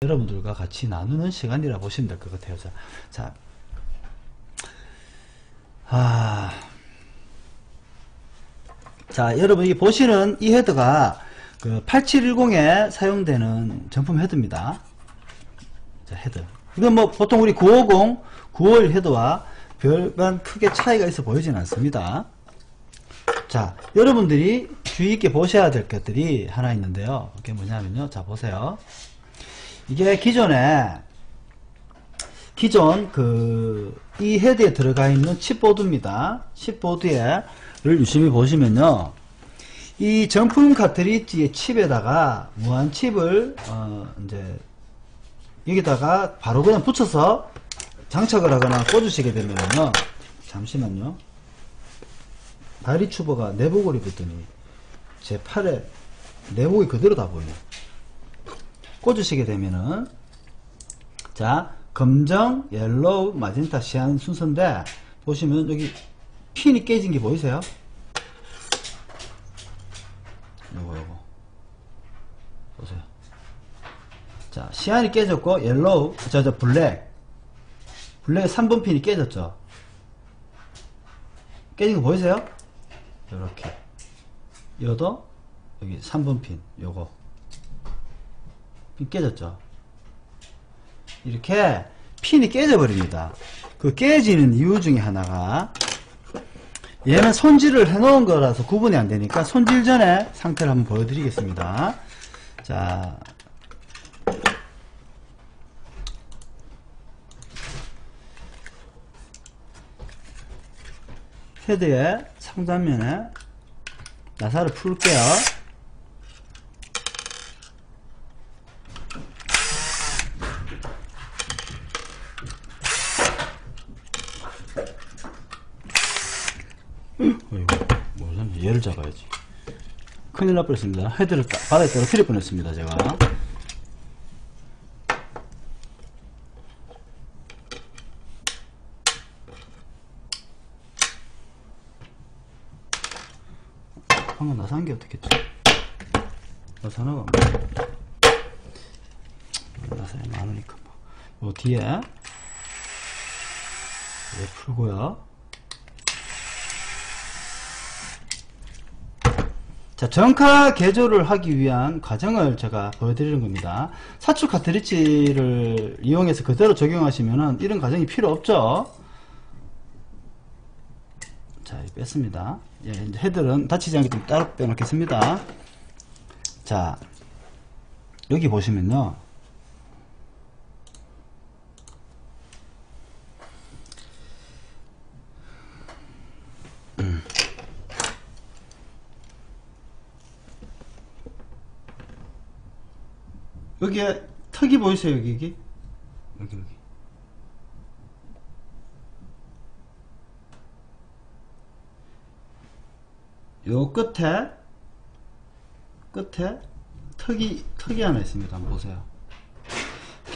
여러분들과 같이 나누는 시간이라 보시면 될 것 같아요. 자, 여러분, 이 보시는 이 헤드가 그 8710에 사용되는 정품 헤드입니다. 자, 헤드. 이건 뭐 보통 우리 950, 951 헤드와 별반 크게 차이가 있어 보이진 않습니다. 자, 여러분들이 주의 있게 보셔야 될 것들이 하나 있는데요. 그게 뭐냐면요. 자, 보세요. 이게 기존 이 헤드에 들어가 있는 칩보드입니다. 칩보드를 유심히 보시면요. 이 정품 카트리지의 칩에다가 무한 칩을 이제 여기다가 바로 그냥 붙여서 장착을 하거나 꽂으시게 되면요. 잠시만요. 다리 추버가 내복을 입었더니 제 팔에 내복이 그대로 다 보여요. 꽂으시게 되면은, 자, 검정, 옐로우, 마젠타, 시안 순서인데, 보시면 여기 핀이 깨진 게 보이세요? 요거. 보세요. 자, 시안이 깨졌고, 옐로우, 블랙 3번 핀이 깨졌죠? 깨진 거 보이세요? 요렇게. 요도, 여기 3번 핀, 요거. 핀 깨졌죠? 이렇게 핀이 깨져버립니다. 그 깨지는 이유 중에 하나가, 얘는 손질을 해놓은 거라서 구분이 안 되니까 손질 전에 상태를 한번 보여드리겠습니다. 자, 헤드의 상단면에 나사를 풀게요. 얘를 잡아야지. 큰일 날 뻔했습니다. 헤드를 바닥에 떨어뜨릴 뻔했습니다. 제가. 방금 나사한 게 어떻겠지? 나사나가 나사에 많으니까 뭐. 요 뒤에 얘 풀고요. 자, 정카 개조를 하기 위한 과정을 제가 보여드리는 겁니다. 사출 카트리지를 이용해서 그대로 적용하시면은 이런 과정이 필요 없죠. 자, 뺐습니다. 예, 이제 헤드는 다치지 않게 좀 따로 빼놓겠습니다. 자, 여기 보시면요. 여기에 턱이 보이세요? 여기. 요 끝에 턱이 하나 있습니다. 한번 보세요.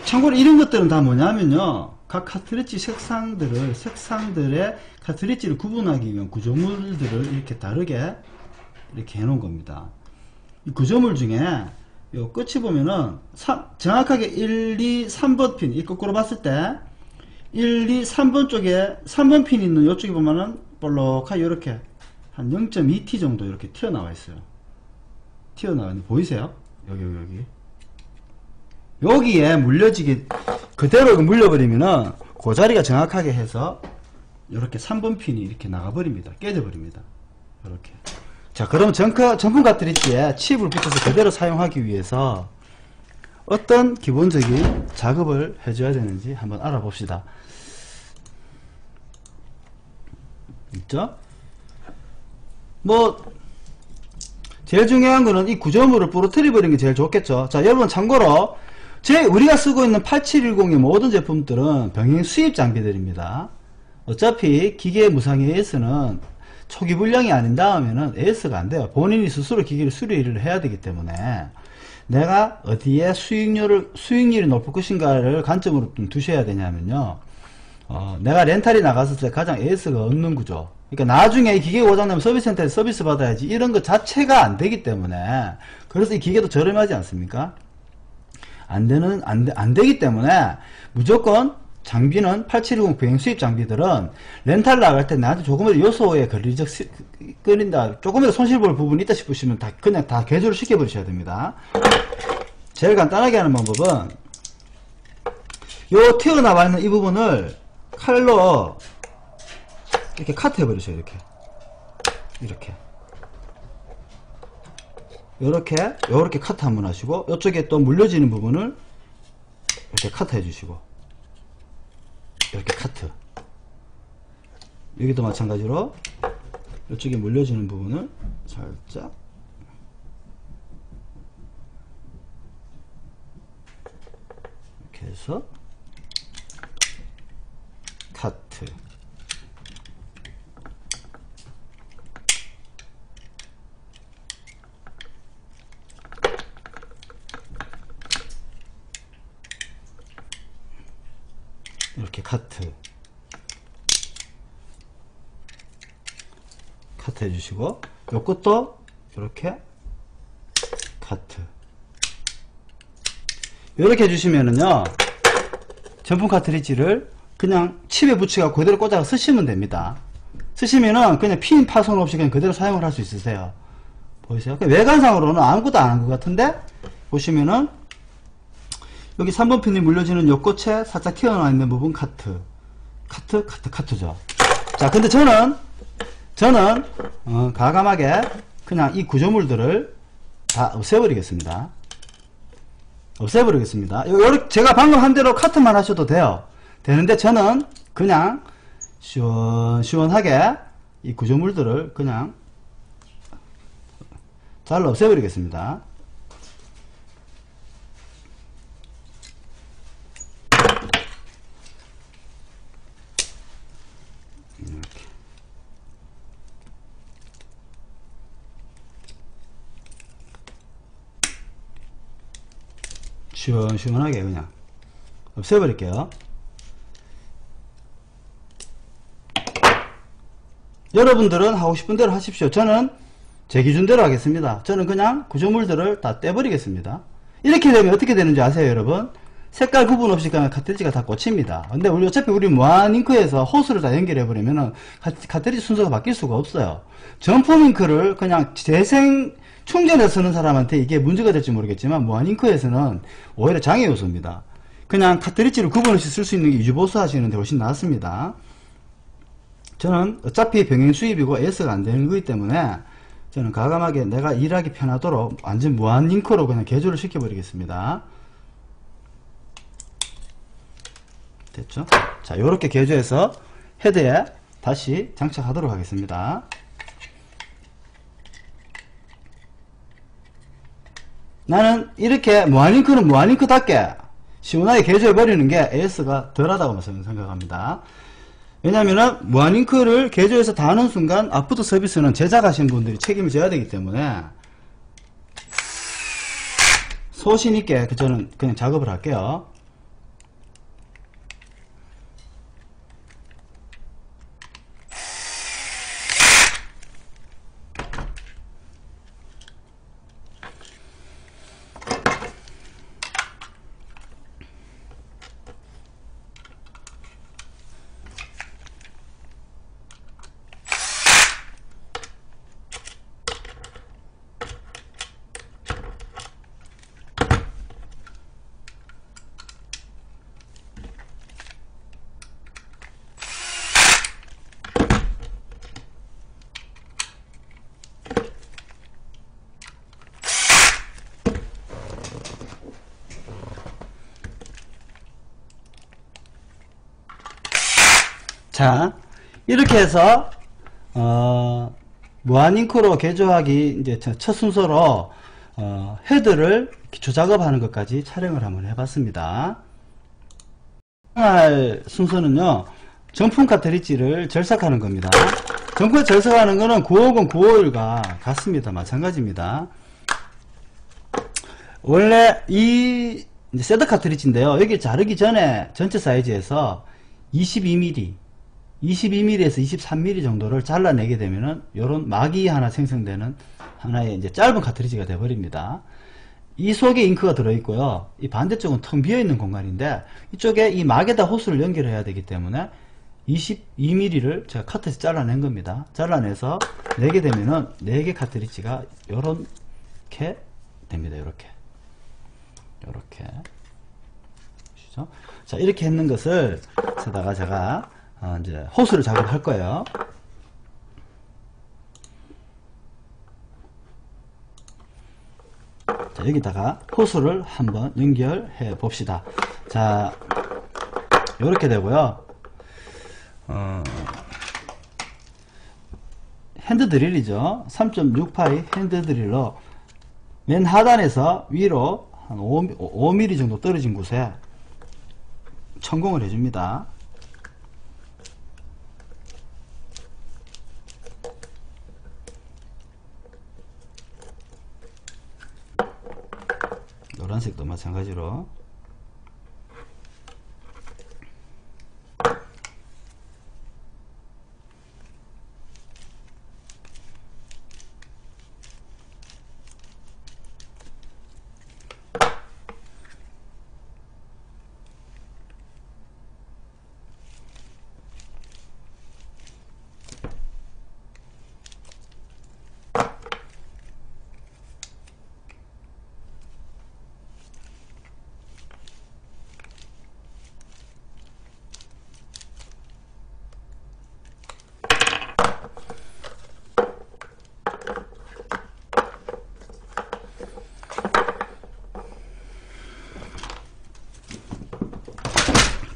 참고로 이런 것들은 다 뭐냐면요. 각 카트리지 색상들의 카트리지를 구분하기 위한 구조물들을 이렇게 다르게 이렇게 해놓은 겁니다. 이 구조물 중에 요 끝이 보면은 정확하게 1, 2, 3번 핀, 이 거꾸로 봤을 때 1, 2, 3번 쪽에 3번 핀이 있는 요쪽에 보면은 볼록하게 이렇게 한 0.2T 정도 이렇게 튀어나와 있어요. 튀어나와 있는 보이세요? 여기에 물려지게 그대로 물려버리면은 그 자리가 정확하게 해서 이렇게 3번 핀이 이렇게 나가버립니다. 깨져버립니다. 이렇게. 자, 그럼 정품 카트리지에 칩을 붙여서 그대로 사용하기 위해서 어떤 기본적인 작업을 해줘야 되는지 한번 알아봅시다. 있죠? 뭐 제일 중요한 거는 이 구조물을 부러뜨려 버리는 게 제일 좋겠죠. 자, 여러분 참고로 우리가 쓰고 있는 8710의 모든 제품들은 병행 수입 장비들입니다. 어차피 기계 무상 AS는 초기 불량이 아닌 다음에는 AS가 안 돼요. 본인이 스스로 기기를 수리를 해야 되기 때문에 내가 어디에 수익률이 높을 것인가를 관점으로 좀 두셔야 되냐면요. 내가 렌탈이 나갔을 때 가장 AS가 없는 구조. 그러니까 나중에 이 기계가 고장나면 서비스센터에서 서비스 받아야지 이런 것 자체가 안 되기 때문에 그래서 이 기계도 저렴하지 않습니까? 안 되기 때문에 무조건 장비는 8720 비행 수입 장비들은 렌탈 나갈 때 나한테 조금이라도 요소에 걸린다, 조금이라도 손실 볼 부분이 있다 싶으시면 그냥 다 개조를 시켜버리셔야 됩니다. 제일 간단하게 하는 방법은 요 튀어나와 있는 이 부분을 칼로 이렇게 카트해 버리셔요. 요렇게 카트 한번 하시고, 요쪽에 또 물려지는 부분을 이렇게 카트 해 주시고, 이렇게 카트. 여기도 마찬가지로 요쪽에 물려지는 부분을 살짝 이렇게 해서 카트. 이렇게 카트 해주시고, 요것도 이렇게 카트. 이렇게 해주시면은요, 전품 카트리지를 그냥 칩에 붙여서 그대로 꽂아서 쓰시면 됩니다. 쓰시면은 그냥 핀 파손 없이 그냥 그대로 사용을 할 수 있으세요. 보이세요? 외관상으로는 아무것도 안 한 것 같은데, 보시면은 여기 3번 핀이 물려지는 요 꽃에 살짝 튀어나와 있는 부분 카트죠. 자, 근데 저는 과감하게 그냥 이 구조물들을 다 없애버리겠습니다. 요렇게 제가 방금 한 대로 카트만 하셔도 되는데, 저는 그냥 시원하게 이 구조물들을 그냥 잘라 없애버리겠습니다. 시원시원하게 그냥 없애버릴게요. 여러분들은 하고 싶은 대로 하십시오. 저는 제 기준대로 하겠습니다. 저는 그냥 구조물들을 다 떼버리겠습니다. 이렇게 되면 어떻게 되는지 아세요, 여러분? 색깔 구분 없이 그냥 카트리지가 다 꽂힙니다. 근데 어차피 우리 무한 잉크에서 호스를 다 연결해버리면은 카트리지 순서가 바뀔 수가 없어요. 정품 잉크를 그냥 재생 충전해서 쓰는 사람한테 이게 문제가 될지 모르겠지만, 무한 잉크에서는 오히려 장애 요소입니다. 그냥 카트리지를 구분 없이 쓸 수 있는 게 유보수 하시는데 훨씬 낫습니다. 저는 어차피 병행 수입이고 AS가 안 되는 거기 때문에 저는 과감하게 내가 일하기 편하도록 완전 무한 잉크로 그냥 개조를 시켜버리겠습니다. 됐죠? 자, 요렇게 개조해서 헤드에 다시 장착하도록 하겠습니다. 나는 이렇게 무한링크는 무한링크답게 시원하게 개조해버리는 게 AS가 덜하다고 생각합니다. 왜냐면은 무한링크를 개조해서 다 하는 순간 아프터 서비스는 제작하신 분들이 책임을 져야 되기 때문에 소신있게 저는 그냥 작업을 할게요. 자, 이렇게 해서 무한잉크로 개조하기 이제 첫 순서로 헤드를 기초 작업하는 것까지 촬영을 한번 해봤습니다. 할 순서는요, 정품 카트리지를 절삭하는 겁니다. 정품 절삭하는 거는 950, 951과 같습니다. 마찬가지입니다. 원래 이 셋업 카트리지인데요, 여기 자르기 전에 전체 사이즈에서 22mm에서 23mm 정도를 잘라내게 되면은 요런 막이 하나 생성되는 하나의 이제 짧은 카트리지가 되어버립니다. 이 속에 잉크가 들어있고요. 이 반대쪽은 텅 비어있는 공간인데 이쪽에 이 막에다 호스를 연결해야 되기 때문에 22mm를 제가 카트에서 잘라낸 겁니다. 잘라내서 내게 되면은 4개 카트리지가 요렇게 됩니다. 요렇게 보시죠? 자, 이렇게 했는 것을 에다가 제가 이제 호스를 작업할 거예요. 자, 여기다가 호스를 한번 연결해 봅시다. 자, 요렇게 되고요. 핸드 드릴이죠. 3.6파이 핸드 드릴로 맨 하단에서 위로 한 5mm 정도 떨어진 곳에 천공을 해줍니다. 노란색도 마찬가지로.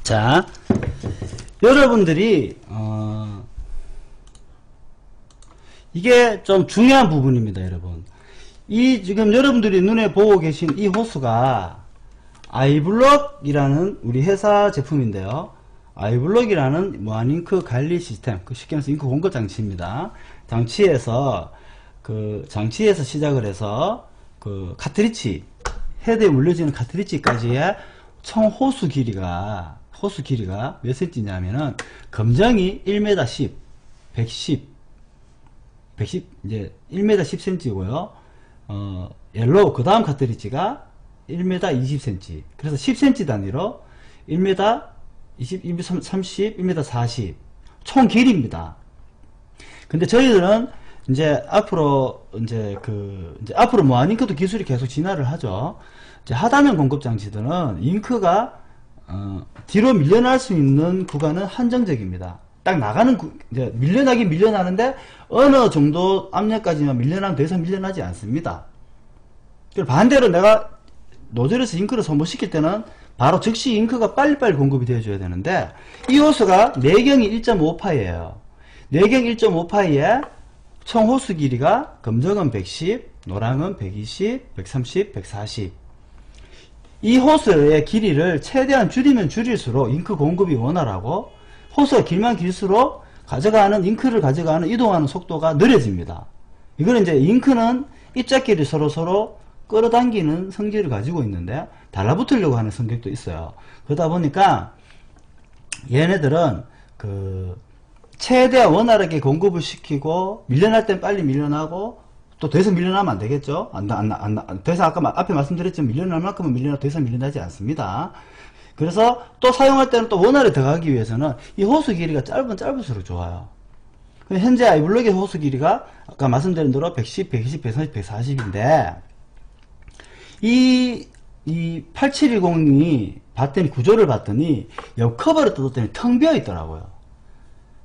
자, 여러분들이 이게 좀 중요한 부분입니다. 여러분, 이 지금 여러분들이 눈에 보고 계신 이 호스가 아이블럭이라는 우리 회사 제품인데요. 아이블럭이라는 무한잉크 관리 시스템, 쉽게 말해서 잉크 공급 장치입니다. 장치에서 시작을 해서 카트리지, 헤드에 물려지는 카트리지까지의 총 호수 길이가 몇 cm냐면은 검정이 1m 10, 110, 이제 1m 10cm고요. 옐로우 그 다음 카트리지가 1m 20cm. 그래서 10cm 단위로 1m 20, 1m 30, 1m 40 총 길이입니다. 근데 저희들은 이제 앞으로 앞으로 무한잉크도 기술이 계속 진화를 하죠. 이제 하단면 공급 장치들은 잉크가 뒤로 밀려날 수 있는 구간은 한정적입니다. 딱 나가는 이제 밀려나긴 밀려나는데 어느 정도 압력까지만 밀려나면 더 이상 밀려나지 않습니다. 반대로 내가 노즐에서 잉크를 소모시킬 때는 바로 즉시 잉크가 빨리빨리 공급이 되어줘야 되는데 이 호스가 내경이 1.5파이에요. 내경 1.5파이에 총 호스 길이가 검정은 110, 노랑은 120, 130, 140. 이 호스의 길이를 최대한 줄이면 줄일수록 잉크 공급이 원활하고 호스가 길면 길수록 잉크를 가져가는 이동하는 속도가 느려집니다. 이거는 이제 잉크는 입자끼리 서로 끌어당기는 성질을 가지고 있는데 달라붙으려고 하는 성격도 있어요. 그러다 보니까 얘네들은 최대한 원활하게 공급을 시키고 밀려날 땐 빨리 밀려나고 또 더 이상 밀려나면 안 되겠죠? 더 이상 아까 앞에 말씀드렸지만 밀려날 만큼은 더 이상 밀려나지 않습니다. 그래서 또 사용할 때는 또 원활히 들어가기 위해서는 이 호스 길이가 짧으면 짧을수록 좋아요. 현재 아이블럭의 호스 길이가 아까 말씀드린 대로 110, 120, 130, 140인데 이 8710이 구조를 봤더니 옆 커버를 뜯었더니 텅 비어 있더라고요.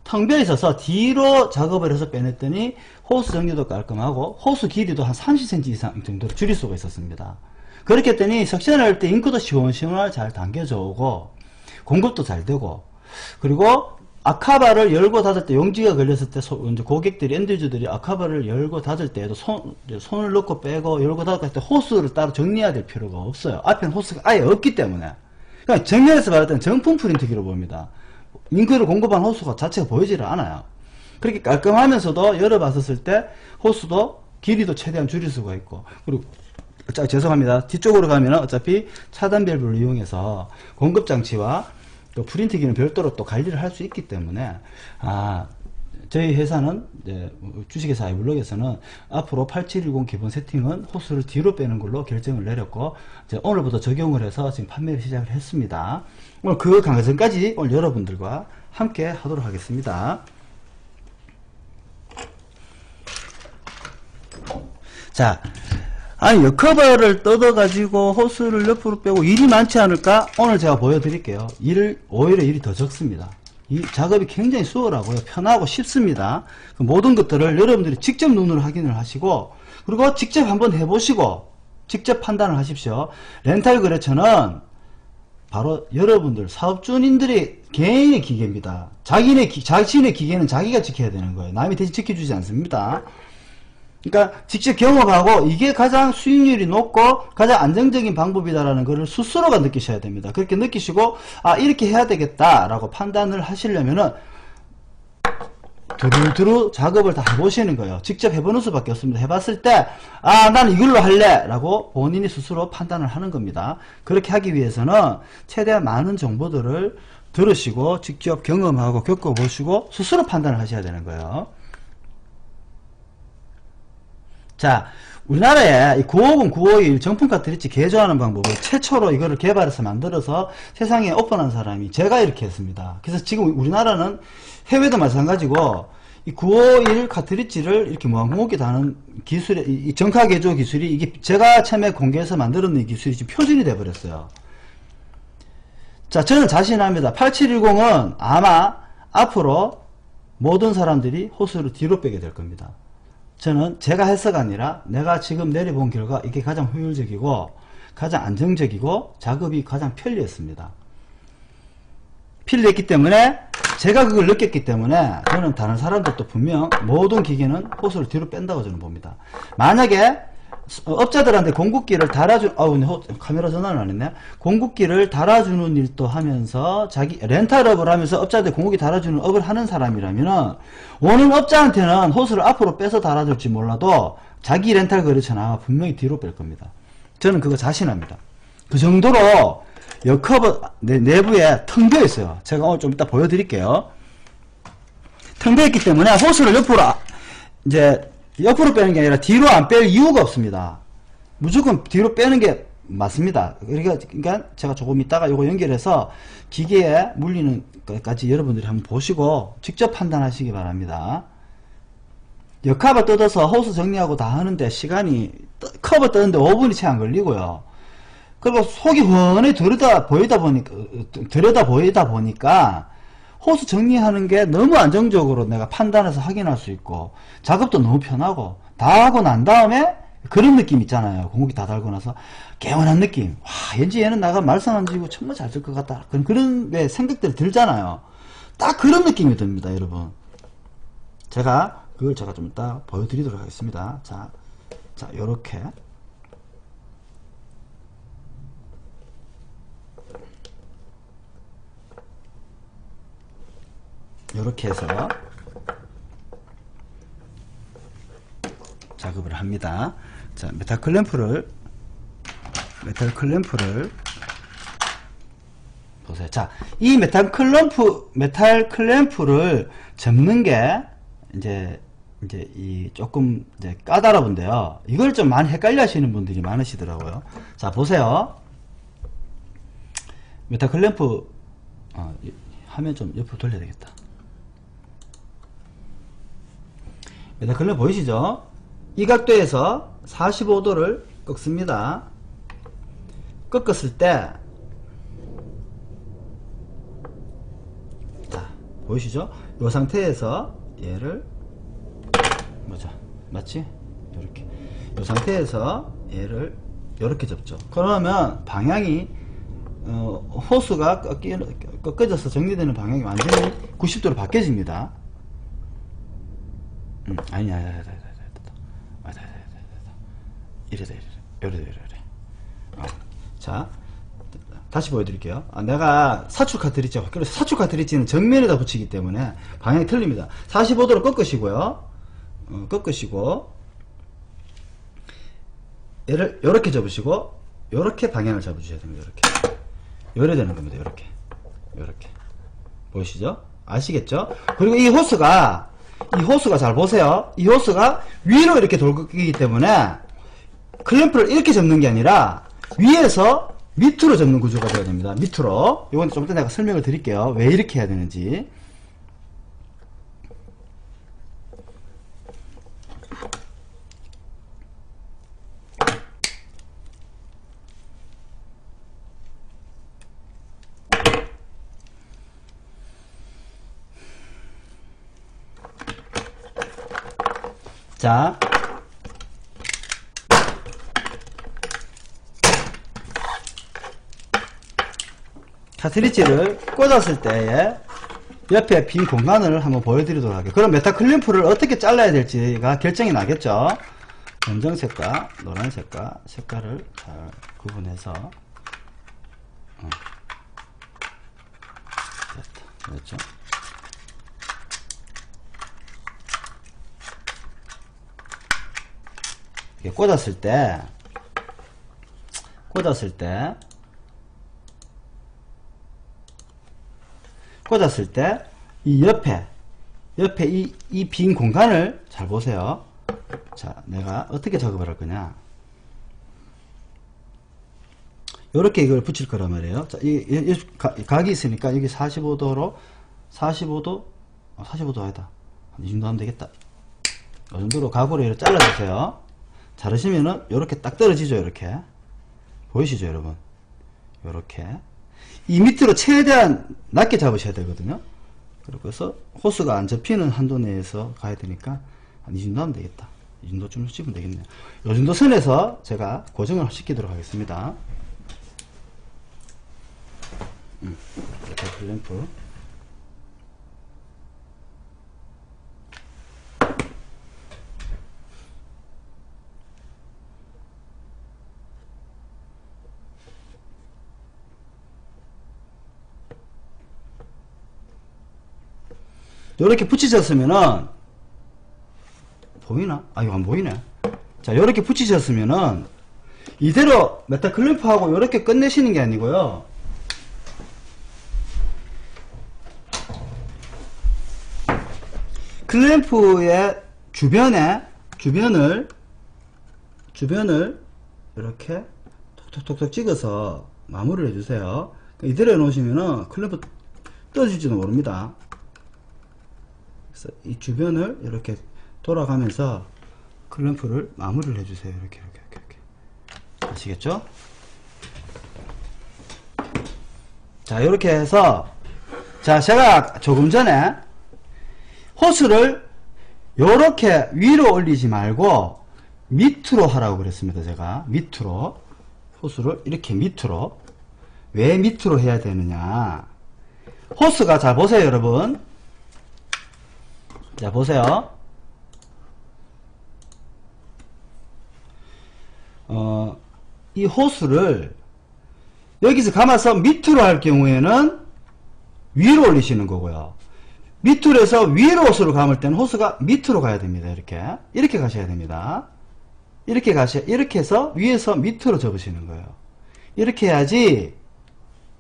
텅 비어 있어서 뒤로 작업을 해서 빼냈더니 호스 정리도 깔끔하고 호스 길이도 한 30cm 이상 정도로 줄일 수가 있었습니다. 그렇게 했더니 석션을 할 때 잉크도 시원시원하게 잘 당겨져 오고 공급도 잘 되고, 그리고 아카바를 열고 닫을 때 용지가 걸렸을 때 이제 고객들이 엔드유저들이 아카바를 열고 닫을 때에도 손을 넣고 빼고 열고 닫을 때 호스를 따로 정리해야 될 필요가 없어요. 앞에는 호스가 아예 없기 때문에. 그러니까 정면에서 봤을 때는 정품 프린트기로 보입니다. 잉크를 공급한 호스가 자체가 보이지를 않아요. 그렇게 깔끔하면서도 열어봤었을 때 호스도 길이도 최대한 줄일 수가 있고, 그리고 죄송합니다. 뒤쪽으로 가면 어차피 차단 밸브를 이용해서 공급 장치와 또 프린트기는 별도로 또 관리를 할 수 있기 때문에 저희 회사는 이제 주식회사 아이블록에서는 앞으로 8710 기본 세팅은 호스를 뒤로 빼는 걸로 결정을 내렸고 이제 오늘부터 적용을 해서 지금 판매를 시작을 했습니다. 오늘 그 과정까지 오늘 여러분들과 함께 하도록 하겠습니다. 자, 아니 역커버를 뜯어가지고 호스를 옆으로 빼고 일이 많지 않을까? 오늘 제가 보여드릴게요. 오히려 일이 더 적습니다. 이 작업이 굉장히 수월하고요. 편하고 쉽습니다. 그 모든 것들을 여러분들이 직접 눈으로 확인을 하시고 그리고 직접 한번 해보시고 직접 판단을 하십시오. 렌탈 거래처는 바로 여러분들 사업주님들의 개인의 기계입니다. 자신의 기계는 자기가 지켜야 되는 거예요. 남이 대신 지켜주지 않습니다. 그러니까 직접 경험하고 이게 가장 수익률이 높고 가장 안정적인 방법이다라는 것을 스스로가 느끼셔야 됩니다. 그렇게 느끼시고 아 이렇게 해야 되겠다 라고 판단을 하시려면은 두루두루 작업을 다 해보시는 거예요. 직접 해보는 수밖에 없습니다. 해봤을 때 아 나는 이걸로 할래 라고 본인이 스스로 판단을 하는 겁니다. 그렇게 하기 위해서는 최대한 많은 정보들을 들으시고 직접 경험하고 겪어보시고 스스로 판단을 하셔야 되는 거예요. 자, 우리나라에 950, 951 정품 카트리지 개조하는 방법을 최초로 이거를 개발해서 만들어서 세상에 오픈한 사람이 제가 이렇게 했습니다. 그래서 지금 우리나라는 해외도 마찬가지고 이 951 카트리지를 이렇게 무한공급기 다는 기술의 이 정카 개조 기술이 이게 제가 처음에 공개해서 만들었는 기술이 지금 표준이 돼 버렸어요. 자, 저는 자신합니다. 8710은 아마 앞으로 모든 사람들이 호스를 뒤로 빼게 될 겁니다. 저는 제가 해서가 아니라 내가 지금 내려본 결과 이게 가장 효율적이고 가장 안정적이고 작업이 가장 편리했습니다. 편리했기 때문에 제가 그걸 느꼈기 때문에 저는 다른 사람들도 분명 모든 기계는 호스를 뒤로 뺀다고 저는 봅니다. 만약에 업자들한테 공급기를 카메라 전환을 안 했네. 공급기를 달아주는 일도 하면서 자기 렌탈업을 하면서 업자들 공급기 달아주는 업을 하는 사람이라면은 오는 업자한테는 호스를 앞으로 빼서 달아줄지 몰라도 자기 렌탈 거래처는 아마 분명히 뒤로 뺄 겁니다. 저는 그거 자신합니다. 그 정도로 역커버 내부에 텅 비어 있어요. 제가 오늘 좀 이따 보여드릴게요. 텅 비어 있기 때문에 호스를 옆으로 빼는 게 아니라 뒤로 안 뺄 이유가 없습니다. 무조건 뒤로 빼는 게 맞습니다. 그러니까 제가 조금 이따가 요거 연결해서 기계에 물리는 것까지 여러분들이 한번 보시고 직접 판단하시기 바랍니다. 역커버 뜯어서 호스 정리하고 다 하는데 시간이 커버 뜯는데 5분이 채 안 걸리고요. 그리고 속이 훤히 들여다 보이다 보니까 호스 정리하는 게 너무 안정적으로 내가 판단해서 확인할 수 있고 작업도 너무 편하고 다 하고 난 다음에 그런 느낌 있잖아요. 공급기 다 달고 나서 개운한 느낌. 와 왠지 얘는 나가 말썽 안 지고 정말 잘 쓸 것 같다. 그런 생각들이 들잖아요. 딱 그런 느낌이 듭니다. 여러분 그걸 제가 좀 이따 보여드리도록 하겠습니다. 자 요렇게 이렇게 해서 작업을 합니다. 자, 메탈 클램프를 보세요. 자, 이 메탈 클램프를 접는 게 이제 조금 까다로운데요. 이걸 좀 많이 헷갈려 하시는 분들이 많으시더라고요. 자, 보세요. 메탈 클램프 화면 좀 옆으로 돌려야 되겠다. 메탈 클램프 보이시죠? 이 각도에서 45도를 꺾습니다. 꺾었을 때, 자, 보이시죠? 이 상태에서 얘를, 맞지? 요렇게. 이 상태에서 얘를 요렇게 접죠. 그러면 방향이, 호스가 꺾어져서 정리되는 방향이 완전히 90도로 바뀌어집니다. 아니야. 이래. 자, 다시 보여드릴게요. 내가 사출 카트리지, 그래서 사출 카트리지는 정면에다 붙이기 때문에 방향이 틀립니다. 45도로 꺾으시고요. 꺾으시고, 얘를 요렇게 접으시고, 요렇게 방향을 잡아주셔야 됩니다. 요래 되는 겁니다. 요렇게. 보이시죠? 아시겠죠? 그리고 이 호스가 이 호스가 잘 보세요. 이 호스가 위로 이렇게 돌기 때문에 클램프를 이렇게 접는 게 아니라 위에서 밑으로 접는 구조가 되어야 됩니다. 밑으로. 이건 좀 이따 내가 설명을 드릴게요. 왜 이렇게 해야 되는지. 자, 카트리지를 꽂았을 때에 옆에 빈 공간을 한번 보여드리도록 할게요. 그럼 메탈 클램프를 어떻게 잘라야 될지가 결정이 나겠죠. 검정색과 노란색과 색깔을 잘 구분해서 됐다. 그렇죠. 꽂았을 때 이 옆에 이 빈 공간을 잘 보세요. 자, 내가 어떻게 작업을 할 거냐. 요렇게 이걸 붙일 거란 말이에요. 자, 각이 있으니까 여기 45도로 45도 아니다. 이 정도 하면 되겠다. 이 정도로 각으로 이렇게 잘라주세요. 자르시면은 요렇게 딱 떨어지죠. 이렇게 보이시죠 여러분. 요렇게 이 밑으로 최대한 낮게 잡으셔야 되거든요. 그래서 호스가 안 접히는 한도 내에서 가야 되니까 한 이 정도 하면 되겠다. 이 정도쯤 씹으면 되겠네요. 요 정도 선에서 제가 고정을 시키도록 하겠습니다. 클램프 요렇게 붙이셨으면은 보이나? 아, 이거 안 보이네. 자, 요렇게 붙이셨으면은 이대로 메탈 클램프하고 요렇게 끝내시는 게 아니고요. 클램프의 주변을 이렇게 톡톡톡톡 찍어서 마무리를 해주세요. 이대로 해놓으시면은 클램프 떨어질지도 모릅니다. 그래서 이 주변을 이렇게 돌아가면서 클램프를 마무리를 해주세요. 이렇게. 아시겠죠? 자, 이렇게 해서, 자, 제가 조금 전에 호스를 요렇게 위로 올리지 말고 밑으로 하라고 그랬습니다. 제가 밑으로 호스를 이렇게 밑으로. 왜 밑으로 해야 되느냐. 호스가, 자 보세요 여러분. 자 보세요. 이 호스를 여기서 감아서 밑으로 할 경우에는 위로 올리시는 거고요. 밑으로 해서 위로 호스를 감을 때는 호스가 밑으로 가야 됩니다. 이렇게 가셔야 됩니다. 이렇게 해서 위에서 밑으로 접으시는 거예요. 이렇게 해야지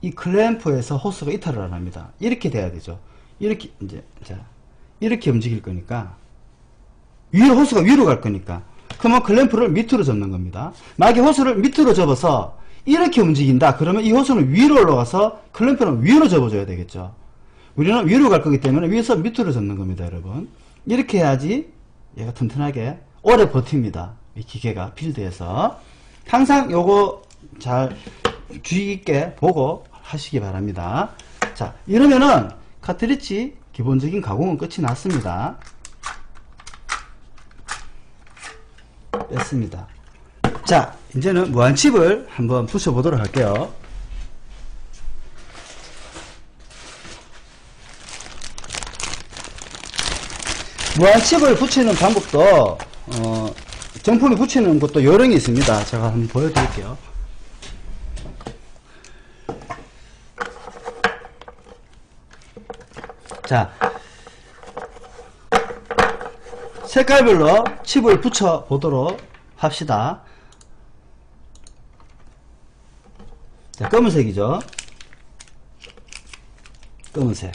이 클램프에서 호스가 이탈을 안 합니다. 이렇게 돼야 되죠. 이렇게 이제 자 이렇게 움직일 거니까 위로 호스가 위로 갈 거니까 그러면 클램프를 밑으로 접는 겁니다. 만약에 호스를 밑으로 접어서 이렇게 움직인다. 그러면 이 호스는 위로 올라가서 클램프는 위로 접어줘야 되겠죠. 우리는 위로 갈 거기 때문에 위에서 밑으로 접는 겁니다. 여러분 이렇게 해야지 얘가 튼튼하게 오래 버팁니다. 이 기계가 필드에서 항상 요거 잘 주의 깊게 보고 하시기 바랍니다. 자 이러면은 카트리지 기본적인 가공은 끝이 났습니다. 뺐습니다. 자 이제는 무한칩을 한번 붙여 보도록 할게요. 무한칩을 붙이는 방법도 정품에 붙이는 것도 요령이 있습니다. 제가 한번 보여드릴게요. 자 색깔별로 칩을 붙여 보도록 합시다. 자 검은색이죠. 검은색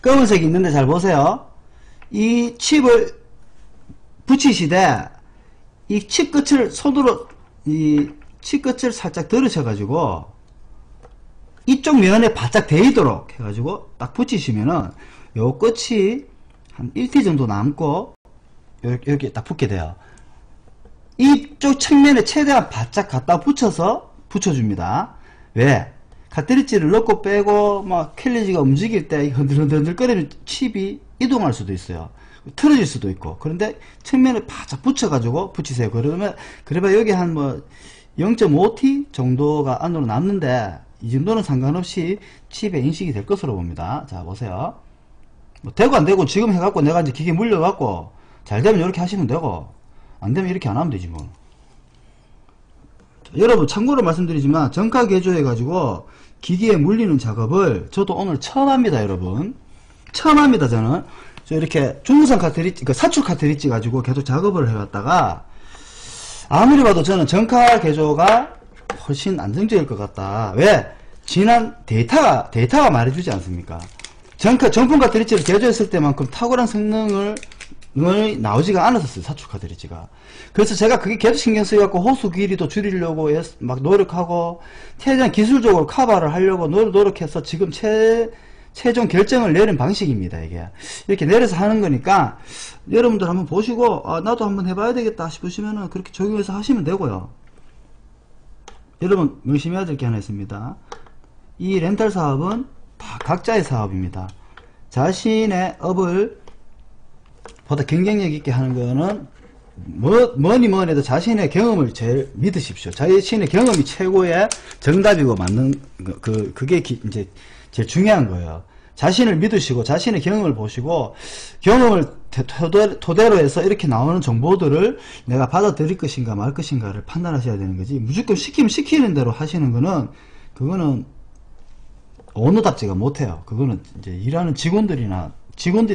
검은색이 있는데 잘 보세요. 이 칩을 붙이시되 이 칩 끝을 손으로 이 칩 끝을 살짝 들으셔가지고 이쪽 면에 바짝 대이도록 해가지고 딱 붙이시면은 요 끝이 한 1T 정도 남고 여기 딱 붙게 돼요. 이쪽 측면에 최대한 바짝 갖다 붙여줍니다. 왜? 카트리지를 넣고 빼고 막 캘리지가 움직일 때 흔들흔들 거리면 칩이 이동할 수도 있어요. 틀어질 수도 있고. 그런데 측면에 바짝 붙여가지고 붙이세요. 그래봐 여기 한 뭐 0.5T 정도가 안으로 남는데 이 정도는 상관없이 칩에 인식이 될 것으로 봅니다. 자 보세요. 뭐 되고 안 되고 지금 해갖고 내가 이제 기계 물려갖고 잘 되면 이렇게 하시면 되고 안 되면 이렇게 안 하면 되지 뭐. 자, 여러분 참고로 말씀드리지만 정카 개조해 가지고 기기에 물리는 작업을 저도 오늘 처음 합니다. 여러분 처음 합니다. 저는 이렇게 중무선 카트리지 사출 카트리지 가지고 계속 작업을 해왔다가 아무리 봐도 저는 정카 개조가 훨씬 안정적일 것 같다. 왜? 지난 데이터가 말해주지 않습니까? 정품 카트리지를 개조했을 때만큼 탁월한 성능을 나오지가 않았었어요. 사출 카트리지가. 그래서 제가 그게 계속 신경 쓰여갖고 호수 길이도 줄이려고 막 노력하고 최대한 기술적으로 커버를 하려고 노력해서 지금 최종 결정을 내린 방식입니다. 이게 이렇게 내려서 하는 거니까 여러분들 한번 보시고 나도 한번 해봐야 되겠다 싶으시면은 그렇게 적용해서 하시면 되고요. 여러분 명심해야 될 게 하나 있습니다. 이 렌탈 사업은 다 각자의 사업입니다. 자신의 업을 보다 경쟁력 있게 하는 거는 뭐니 해도 자신의 경험을 제일 믿으십시오. 자신의 경험이 최고의 정답이고 맞는 그게 이제 제일 중요한 거예요. 자신을 믿으시고 자신의 경험을 보시고 경험을 토대로 해서 이렇게 나오는 정보들을 내가 받아들일 것인가 말 것인가를 판단하셔야 되는 거지. 무조건 시키면 시키는 대로 하시는 거는 그거는 어느답지가 못해요. 그거는 이제 일하는 직원들이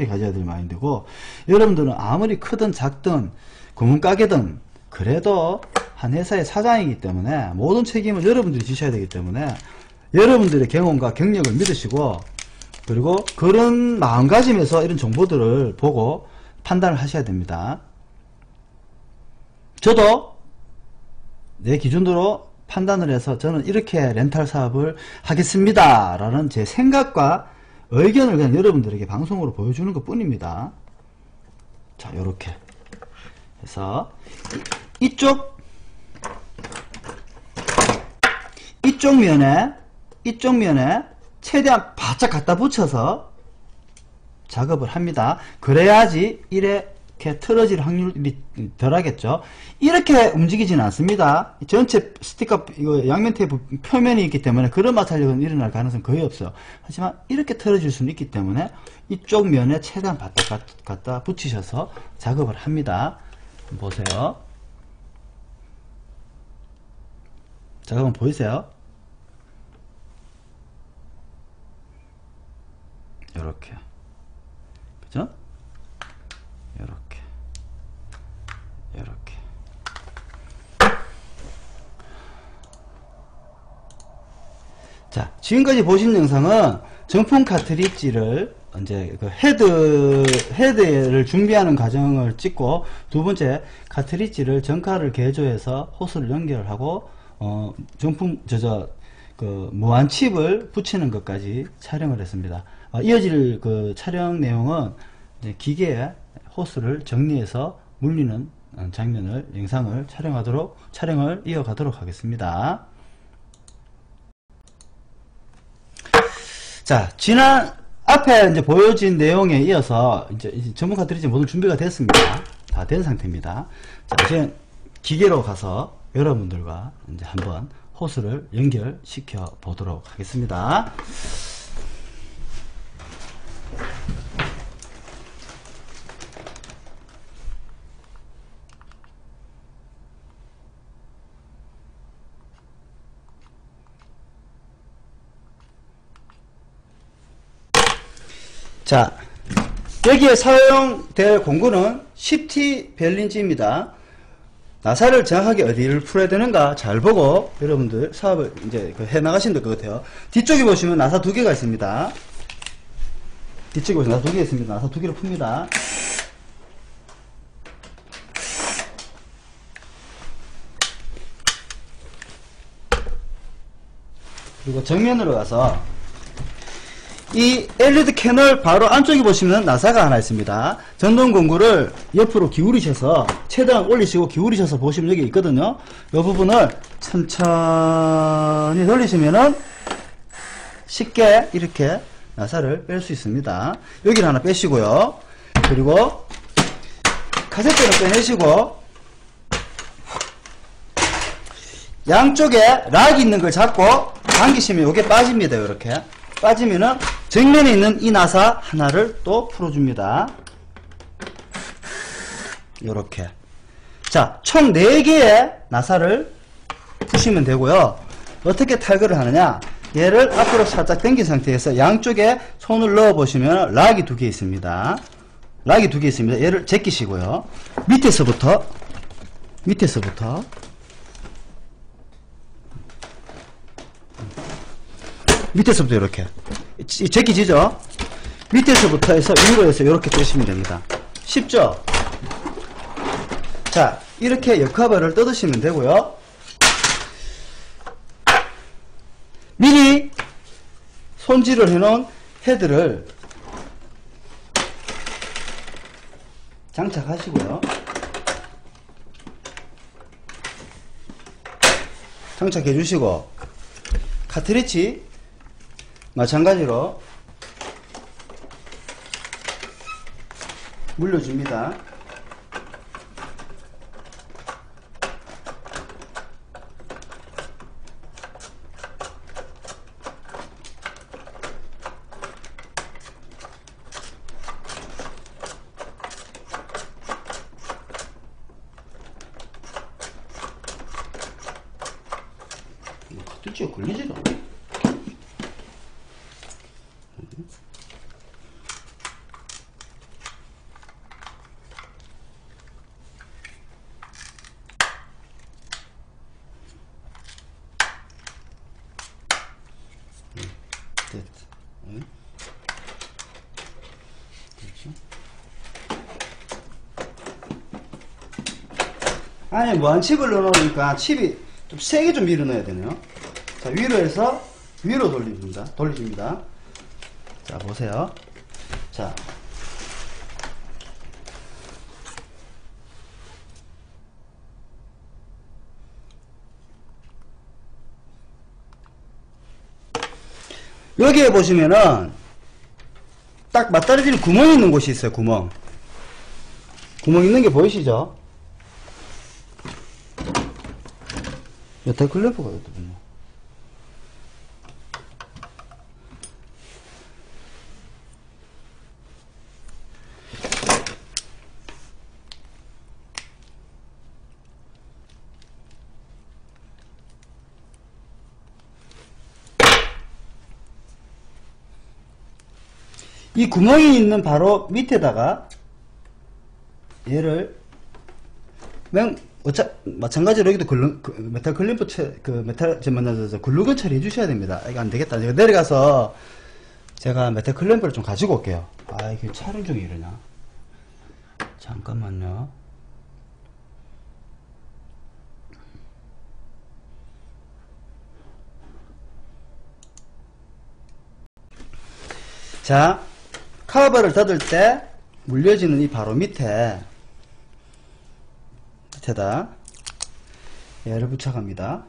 가져야 될 마인드고, 여러분들은 아무리 크든 작든 구멍가게든 그래도 한 회사의 사장이기 때문에 모든 책임을 여러분들이 지셔야 되기 때문에 여러분들의 경험과 경력을 믿으시고, 그리고 그런 마음가짐에서 이런 정보들을 보고 판단을 하셔야 됩니다. 저도 내 기준으로 판단을 해서 저는 이렇게 렌탈 사업을 하겠습니다 라는 제 생각과 의견을 그냥 여러분들에게 방송으로 보여주는 것 뿐입니다. 자, 요렇게 해서 이쪽 면에 최대한 바짝 갖다 붙여서 작업을 합니다. 그래야지 이렇게 틀어질 확률이 덜하겠죠. 이렇게 움직이지는 않습니다. 전체 스티커 이거 양면 테이프 표면이 있기 때문에 그런 마찰력은 일어날 가능성은 거의 없어요. 하지만 이렇게 틀어질 수는 있기 때문에 이쪽 면에 최대한 바짝 갖다 붙이셔서 작업을 합니다. 보세요. 작업은 보이세요? 요렇게, 그죠? 요렇게 자, 지금까지 보신 영상은 정품 카트리지를 이제 그 헤드를 준비하는 과정을 찍고, 두 번째 카트리지를 정카를 개조해서 호스를 연결하고 정품 그 무한 칩을 붙이는 것까지 촬영을 했습니다. 이어질 그 촬영 내용은 이제 기계에 호스를 정리해서 물리는 영상을 촬영을 이어가도록 하겠습니다. 자, 지난 앞에 이제 보여진 내용에 이어서 이제 전문 카트리지 모두 준비가 됐습니다. 다 된 상태입니다. 자, 이제 기계로 가서 여러분들과 이제 한번 호스를 연결시켜 보도록 하겠습니다. 자, 여기에 사용될 공구는 10T 벨린지입니다. 나사를 정확하게 어디를 풀어야 되는가 잘 보고 여러분들 사업을 이제 해 나가시면 될 것 같아요. 뒤쪽에 보시면 나사 두 개가 있습니다. 뒤쪽에 보시면 나사 2개 있습니다. 나사 2개를 풉니다. 그리고 정면으로 가서 이 LED 캐널 바로 안쪽에 보시면 나사가 하나 있습니다. 전동 공구를 옆으로 기울이셔서 최대한 올리시고 기울이셔서 보시면 여기 있거든요. 이 부분을 천천히 돌리시면은 쉽게 이렇게 나사를 뺄 수 있습니다. 여기를 하나 빼시고요. 그리고 카세트를 빼내시고 양쪽에 락이 있는 걸 잡고 당기시면 이게 빠집니다. 이렇게 빠지면은 정면에 있는 이 나사 하나를 또 풀어줍니다. 이렇게. 자, 총 4개의 나사를 푸시면 되고요. 어떻게 탈거를 하느냐? 얘를 앞으로 살짝 당긴 상태에서 양쪽에 손을 넣어 보시면 락이 2개 있습니다. 락이 2개 있습니다. 얘를 제끼시고요. 밑에서부터 이렇게 제끼지죠? 밑에서부터 해서 위로 해서 이렇게 빼시면 됩니다. 쉽죠? 자, 이렇게 역커버를 뜯으시면 되고요. 미리 손질을 해놓은 헤드를 장착하시고요. 장착해 주시고 카트리지 마찬가지로 물려줍니다. 카트리지가 걸리지도 않아. 안에 무한칩을 넣어놓으니까 칩이 좀 세게 좀 밀어 넣어야 되네요. 자, 위로 해서 위로 돌려줍니다. 자, 보세요. 자, 여기에 보시면은 딱 맞떨어지는 구멍이 있는 곳이 있어요. 구멍 있는 게 보이시죠? 여태 클램프가 있거든요. 이 구멍이 있는 바로 밑에다가 얘를 마찬가지로 여기도 메탈 클램프 글루건 처리 해주셔야 됩니다. 이거 안 되겠다. 제가 내려가서 제가 메탈 클램프를 좀 가지고 올게요. 아, 이게 촬영 중에 이러냐? 잠깐만요. 자, 커버를 닫을 때 물려지는 이 바로 밑에다 얘를 부착합니다.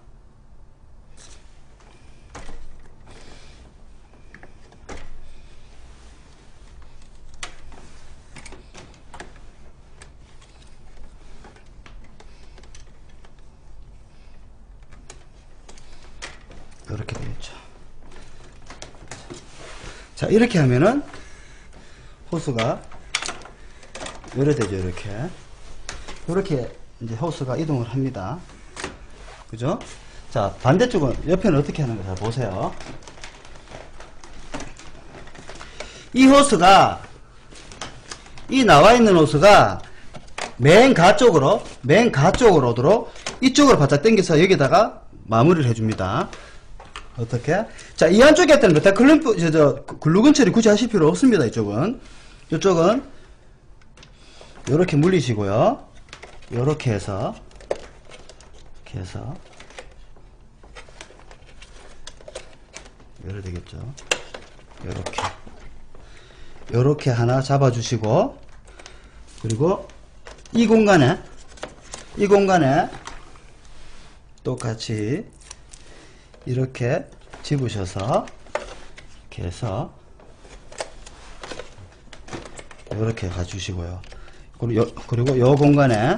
이렇게 되겠죠. 자, 이렇게 하면은 호스가 이래 되죠. 이렇게 이제 호스가 이동을 합니다. 그죠? 자, 반대쪽은 옆에는 어떻게 하는 거 잘 보세요. 이 호스가 이 나와 있는 호스가 맨 가쪽으로 오도록 이쪽으로 바짝 당겨서 여기다가 마무리를 해줍니다. 어떻게? 자, 이 안쪽에 있던 메탈 클램프, 글루건 처리 굳이 하실 필요 없습니다. 이쪽은. 이쪽은, 요렇게 물리시고요. 요렇게 해서, 이렇게 해서, 이래 되겠죠. 요렇게. 요렇게 하나 잡아주시고, 그리고, 이 공간에, 똑같이, 이렇게 집으셔서 이렇게 해서 이렇게 가주시고요. 그리고 요 공간에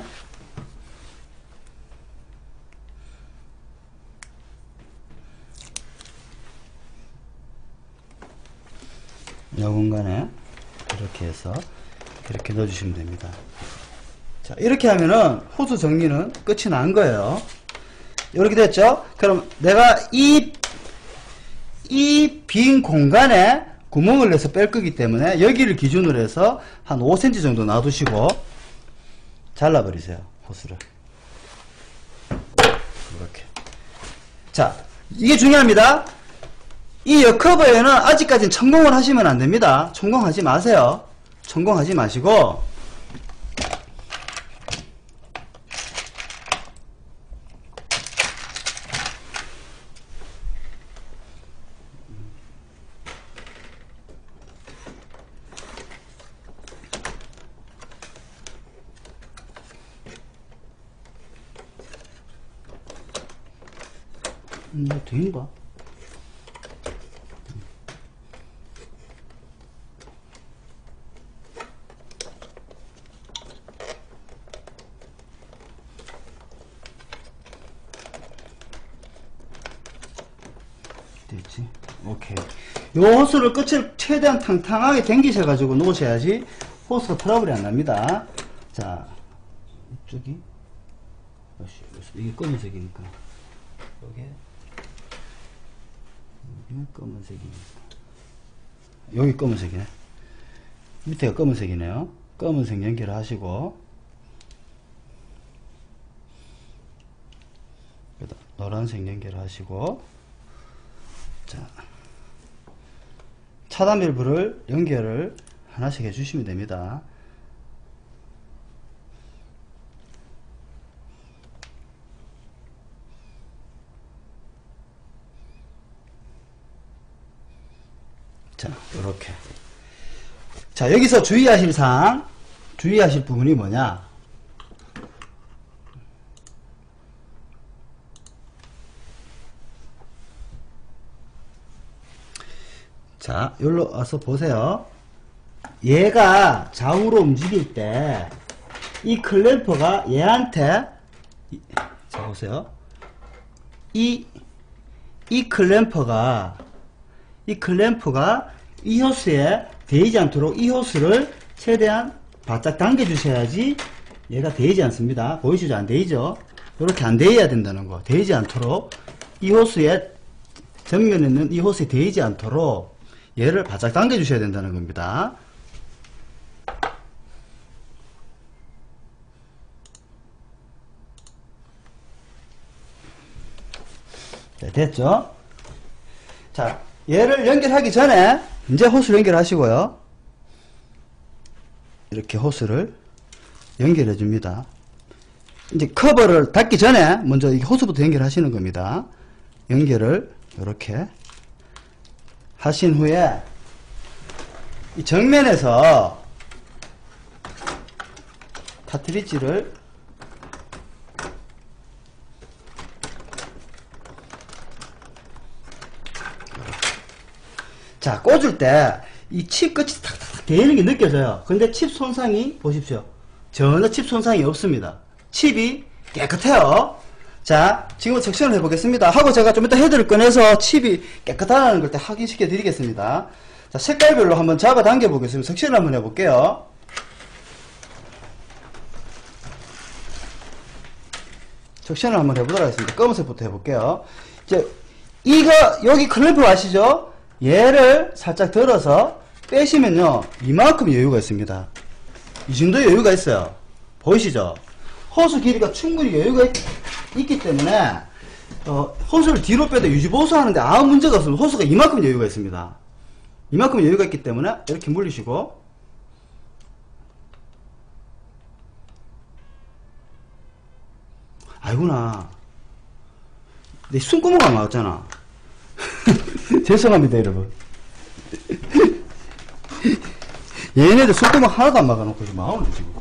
이렇게 해서 이렇게 넣어주시면 됩니다. 자, 이렇게 하면은 호수 정리는 끝이 난 거예요. 이렇게 됐죠? 그럼 내가 이 빈 공간에 구멍을 내서 뺄 거기 때문에 여기를 기준으로 해서 한 5cm 정도 놔두시고 잘라버리세요. 호스를. 이렇게. 자, 이게 중요합니다. 이 역커버에는 아직까지는 천공을 하시면 안 됩니다. 천공하지 마세요. 천공하지 마시고, 되는가? 됐지? 오케이. 요 호스를 끝을 최대한 탕탕하게 당기셔가지고 놓으셔야지 호스가 트러블이 안 납니다. 자, 이쪽이 이게 검은색이니까 여기 검은색이니까 여기 검은색이네. 밑에가 검은색이네요. 검은색 연결하시고 노란색 연결하시고, 자, 차단 밸브를 연결을 하나씩 해주시면 됩니다. 자, 요렇게. 자, 여기서 주의하실 사항, 주의하실 부분이 뭐냐? 자, 여기로 와서 보세요. 얘가 좌우로 움직일 때 이 클램퍼가 얘한테, 자 보세요. 이 클램퍼가 이 호스에 대이지 않도록 이 호스를 최대한 바짝 당겨 주셔야지 얘가 대이지 않습니다. 보이시죠? 안 대이죠? 이렇게 안 대여야 된다는 거. 대이지 않도록 이 호스에 정면에 있는 이 호스에 대이지 않도록 얘를 바짝 당겨 주셔야 된다는 겁니다. 네, 됐죠? 자, 얘를 연결하기 전에 이제 호스를 연결하시고요. 이렇게 호스를 연결해 줍니다. 이제 커버를 닫기 전에 먼저 이 호스부터 연결하시는 겁니다. 연결을 이렇게 하신 후에 이 정면에서 카트리지를 자, 꽂을 때 이 칩 끝이 탁탁탁 대이는 게 느껴져요. 근데 칩 손상이 보십시오. 전혀 칩 손상이 없습니다. 칩이 깨끗해요. 자, 지금 섹션을 해보겠습니다. 하고 제가 좀 이따 헤드를 꺼내서 칩이 깨끗하다는 걸 때 확인시켜 드리겠습니다. 자, 색깔별로 한번 잡아 당겨 보겠습니다. 섹션을 한번 해볼게요. 섹션을 한번 해보도록 하겠습니다. 검은색부터 해볼게요. 이제 여기 클램프 아시죠? 얘를 살짝 들어서 빼시면요, 이만큼 여유가 있습니다. 이 정도 여유가 있어요. 보이시죠? 호수 길이가 충분히 여유가 있기 때문에 호스를 뒤로 빼도 유지보수 하는데 아무 문제가 없습니다. 호스가 이만큼 여유가 있습니다. 이만큼 여유가 있기 때문에 이렇게 물리시고, 아이구나, 내 숨구멍 안 막았잖아. 죄송합니다 여러분. 얘네들 숨구멍 하나도 안 막아놓고 지금 나오는데 지금.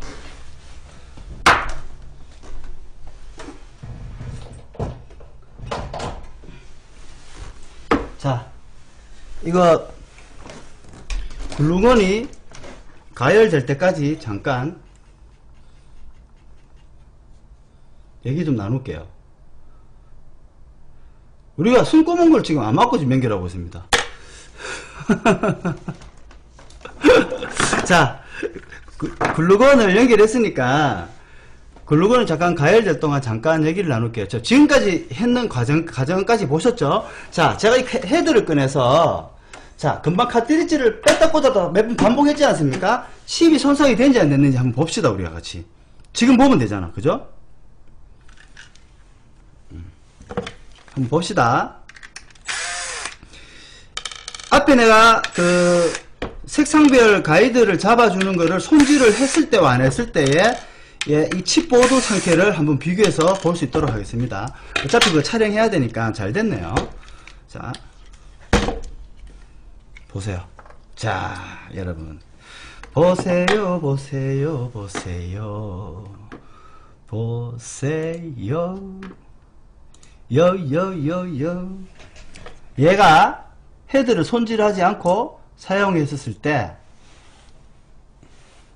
자, 이거 글루건이 가열될 때까지 잠깐 얘기 좀 나눌게요. 우리가 숨구멍을 지금 안 막고 지금 연결하고 있습니다. 자, 글루건을 연결했으니까 글루건을 잠깐 가열될 동안 잠깐 얘기를 나눌게요. 저 지금까지 했는 과정까지 보셨죠? 자, 제가 이 헤드를 꺼내서, 자, 금방 카트리지를 뺐다 꽂았다 몇 번 반복했지 않습니까? 칩이 손상이 됐는지 안 됐는지 한번 봅시다, 우리가 같이. 지금 보면 되잖아, 그죠? 한번 봅시다. 앞에 내가 그 색상별 가이드를 잡아주는 거를 손질을 했을 때와 안 했을 때에, 예, 이 칩보드 상태를 한번 비교해서 볼 수 있도록 하겠습니다. 어차피 그거 촬영해야 되니까 잘 됐네요. 자, 보세요. 자, 여러분. 보세요, 보세요, 보세요. 보세요. 여여여여. 얘가 헤드를 손질하지 않고 사용했었을 때,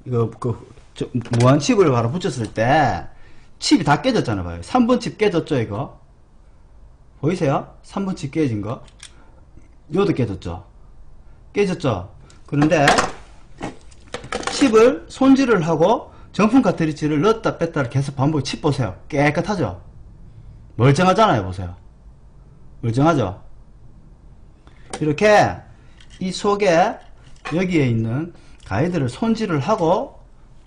이거, 무한 칩을 바로 붙였을 때, 칩이 다 깨졌잖아, 봐요. 3번 칩 깨졌죠, 이거? 보이세요? 3번 칩 깨진 거? 요도 깨졌죠? 깨졌죠? 그런데, 칩을 손질을 하고, 정품 카트리지를 넣었다 뺐다를 계속 반복, 칩 보세요. 깨끗하죠? 멀쩡하잖아요, 보세요. 멀쩡하죠? 이렇게, 이 속에, 여기에 있는 가이드를 손질을 하고,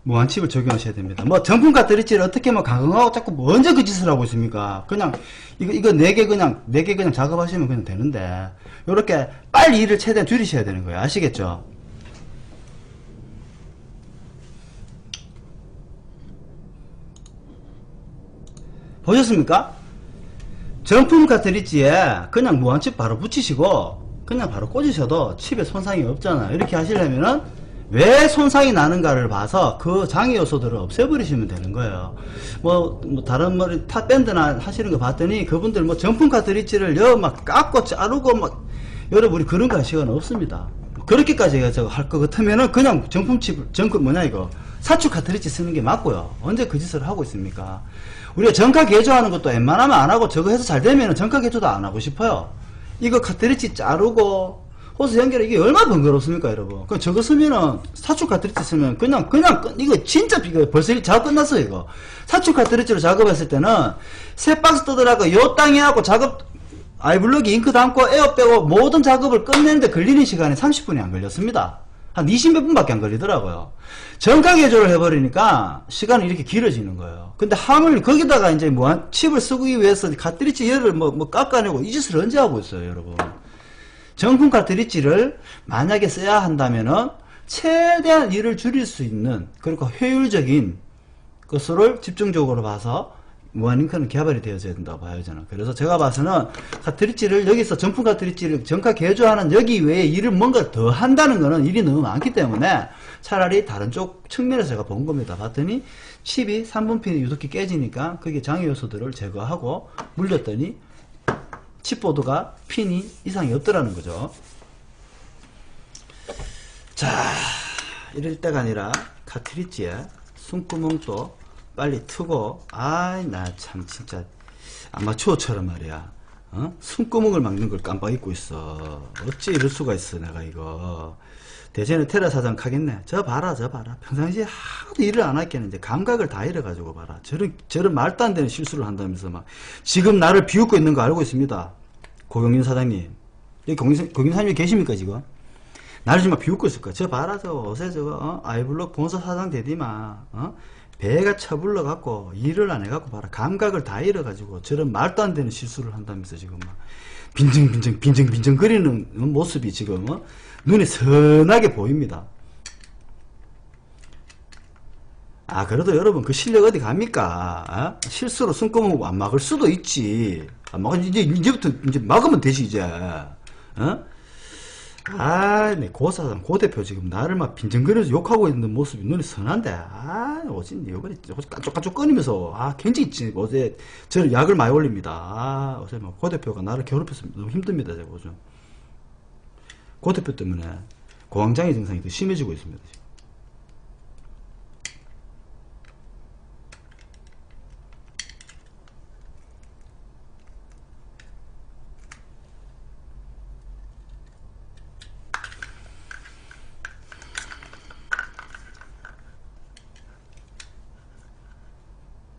무한칩을 적용하셔야 됩니다. 뭐 정품 카트리지를 어떻게 뭐 가공하고 자꾸 뭐 언제 그 짓을 하고 있습니까? 그냥 이거 4개 그냥 작업하시면 그냥 되는데, 요렇게 빨리 일을 최대한 줄이셔야 되는 거예요. 아시겠죠? 보셨습니까? 정품 카트리지에 그냥 무한칩 바로 붙이시고 그냥 바로 꽂으셔도 칩에 손상이 없잖아요. 이렇게 하시려면은 왜 손상이 나는가를 봐서 그 장애 요소들을 없애버리시면 되는 거예요. 뭐 다른 탑밴드나 하시는 거 봤더니 그분들 뭐 정품 카트리지를 막 깎고 자르고 막, 여러분 우리 그런 거 할 시간 없습니다. 그렇게까지 할 것 같으면은 그냥 정품 칩을 사축 카트리지 쓰는 게 맞고요. 언제 그 짓을 하고 있습니까? 우리가 정카 개조하는 것도 웬만하면 안 하고 저거 해서 잘 되면은 정카 개조도 안 하고 싶어요. 이거 카트리지 자르고 호스 연결, 이게 얼마나 번거롭습니까, 여러분? 그 저거 쓰면은, 사축 카트리지 쓰면, 이거 진짜, 이거 벌써 작업 끝났어요, 이거. 사축 카트리지로 작업했을 때는, 새 박스 뜨더라고, 요 땅에 하고 아이블럭에 잉크 담고, 에어 빼고, 모든 작업을 끝내는데 걸리는 시간이 30분이 안 걸렸습니다. 한 20몇 분밖에 안 걸리더라고요. 정가 개조를 해버리니까, 시간이 이렇게 길어지는 거예요. 근데 거기다가 이제 칩을 쓰기 위해서 카트리지 열을 깎아내고, 이 짓을 언제 하고 있어요, 여러분? 정품 카트리지를 만약에 써야 한다면은 최대한 일을 줄일 수 있는, 그리고 효율적인 것을 집중적으로 봐서 무한링크는 개발이 되어져야 된다고 봐요, 저는. 그래서 제가 봐서는 카트리지를 여기서 정품 카트리지를 정카 개조하는 여기 외에 일을 뭔가 더 한다는 거는 일이 너무 많기 때문에 차라리 다른 쪽 측면에서 제가 본 겁니다. 봤더니 칩이 3분 핀이 유독히 깨지니까 거기에 장애 요소들을 제거하고 물렸더니 칩보드가 핀이 이상이 없더라는 거죠. 자, 이럴 때가 아니라 카트리지에 숨구멍도 빨리 트고, 아이 나 참 진짜 아마추어처럼 말이야, 숨구멍을 막는 걸 깜빡 잊고 있어. 어찌 이럴 수가 있어. 내가 이거 대전에 테라 사장 가겠네. 저 봐라. 평상시에 하도 일을 안 했겠는데 감각을 다 잃어가지고 봐라. 저런 말도 안 되는 실수를 한다면서 막 지금 나를 비웃고 있는 거 알고 있습니다. 고경민 사장님. 여기 고경민 사장님이 계십니까 지금? 나를 지금 막 비웃고 있을 거야. 저 봐라, 저 어제 저거 아이블럭 본사 사장 되디마, 배가 처불러 갖고 일을 안 해갖고 봐라. 감각을 다 잃어가지고 저런 말도 안 되는 실수를 한다면서 지금 막 빈정빈정 거리는 모습이 지금 눈에 선하게 보입니다. 아, 그래도 여러분 그 실력 어디 갑니까? 실수로 숨구멍 안 막을 수도 있지. 안 막으면 이제부터 이제 막으면 되지 이제. 아, 네, 고 대표 지금 나를 막 빈정거려서 욕하고 있는 모습이 눈에 선한데, 어쩐지, 요번에 깐족깐족거리면서, 굉장히 있지. 어제, 저를 약을 많이 올립니다. 어제 뭐, 고 대표가 나를 괴롭혀서 너무 힘듭니다, 제가 요즘. 고 대표 때문에 고황장애 증상이 더 심해지고 있습니다, 지금.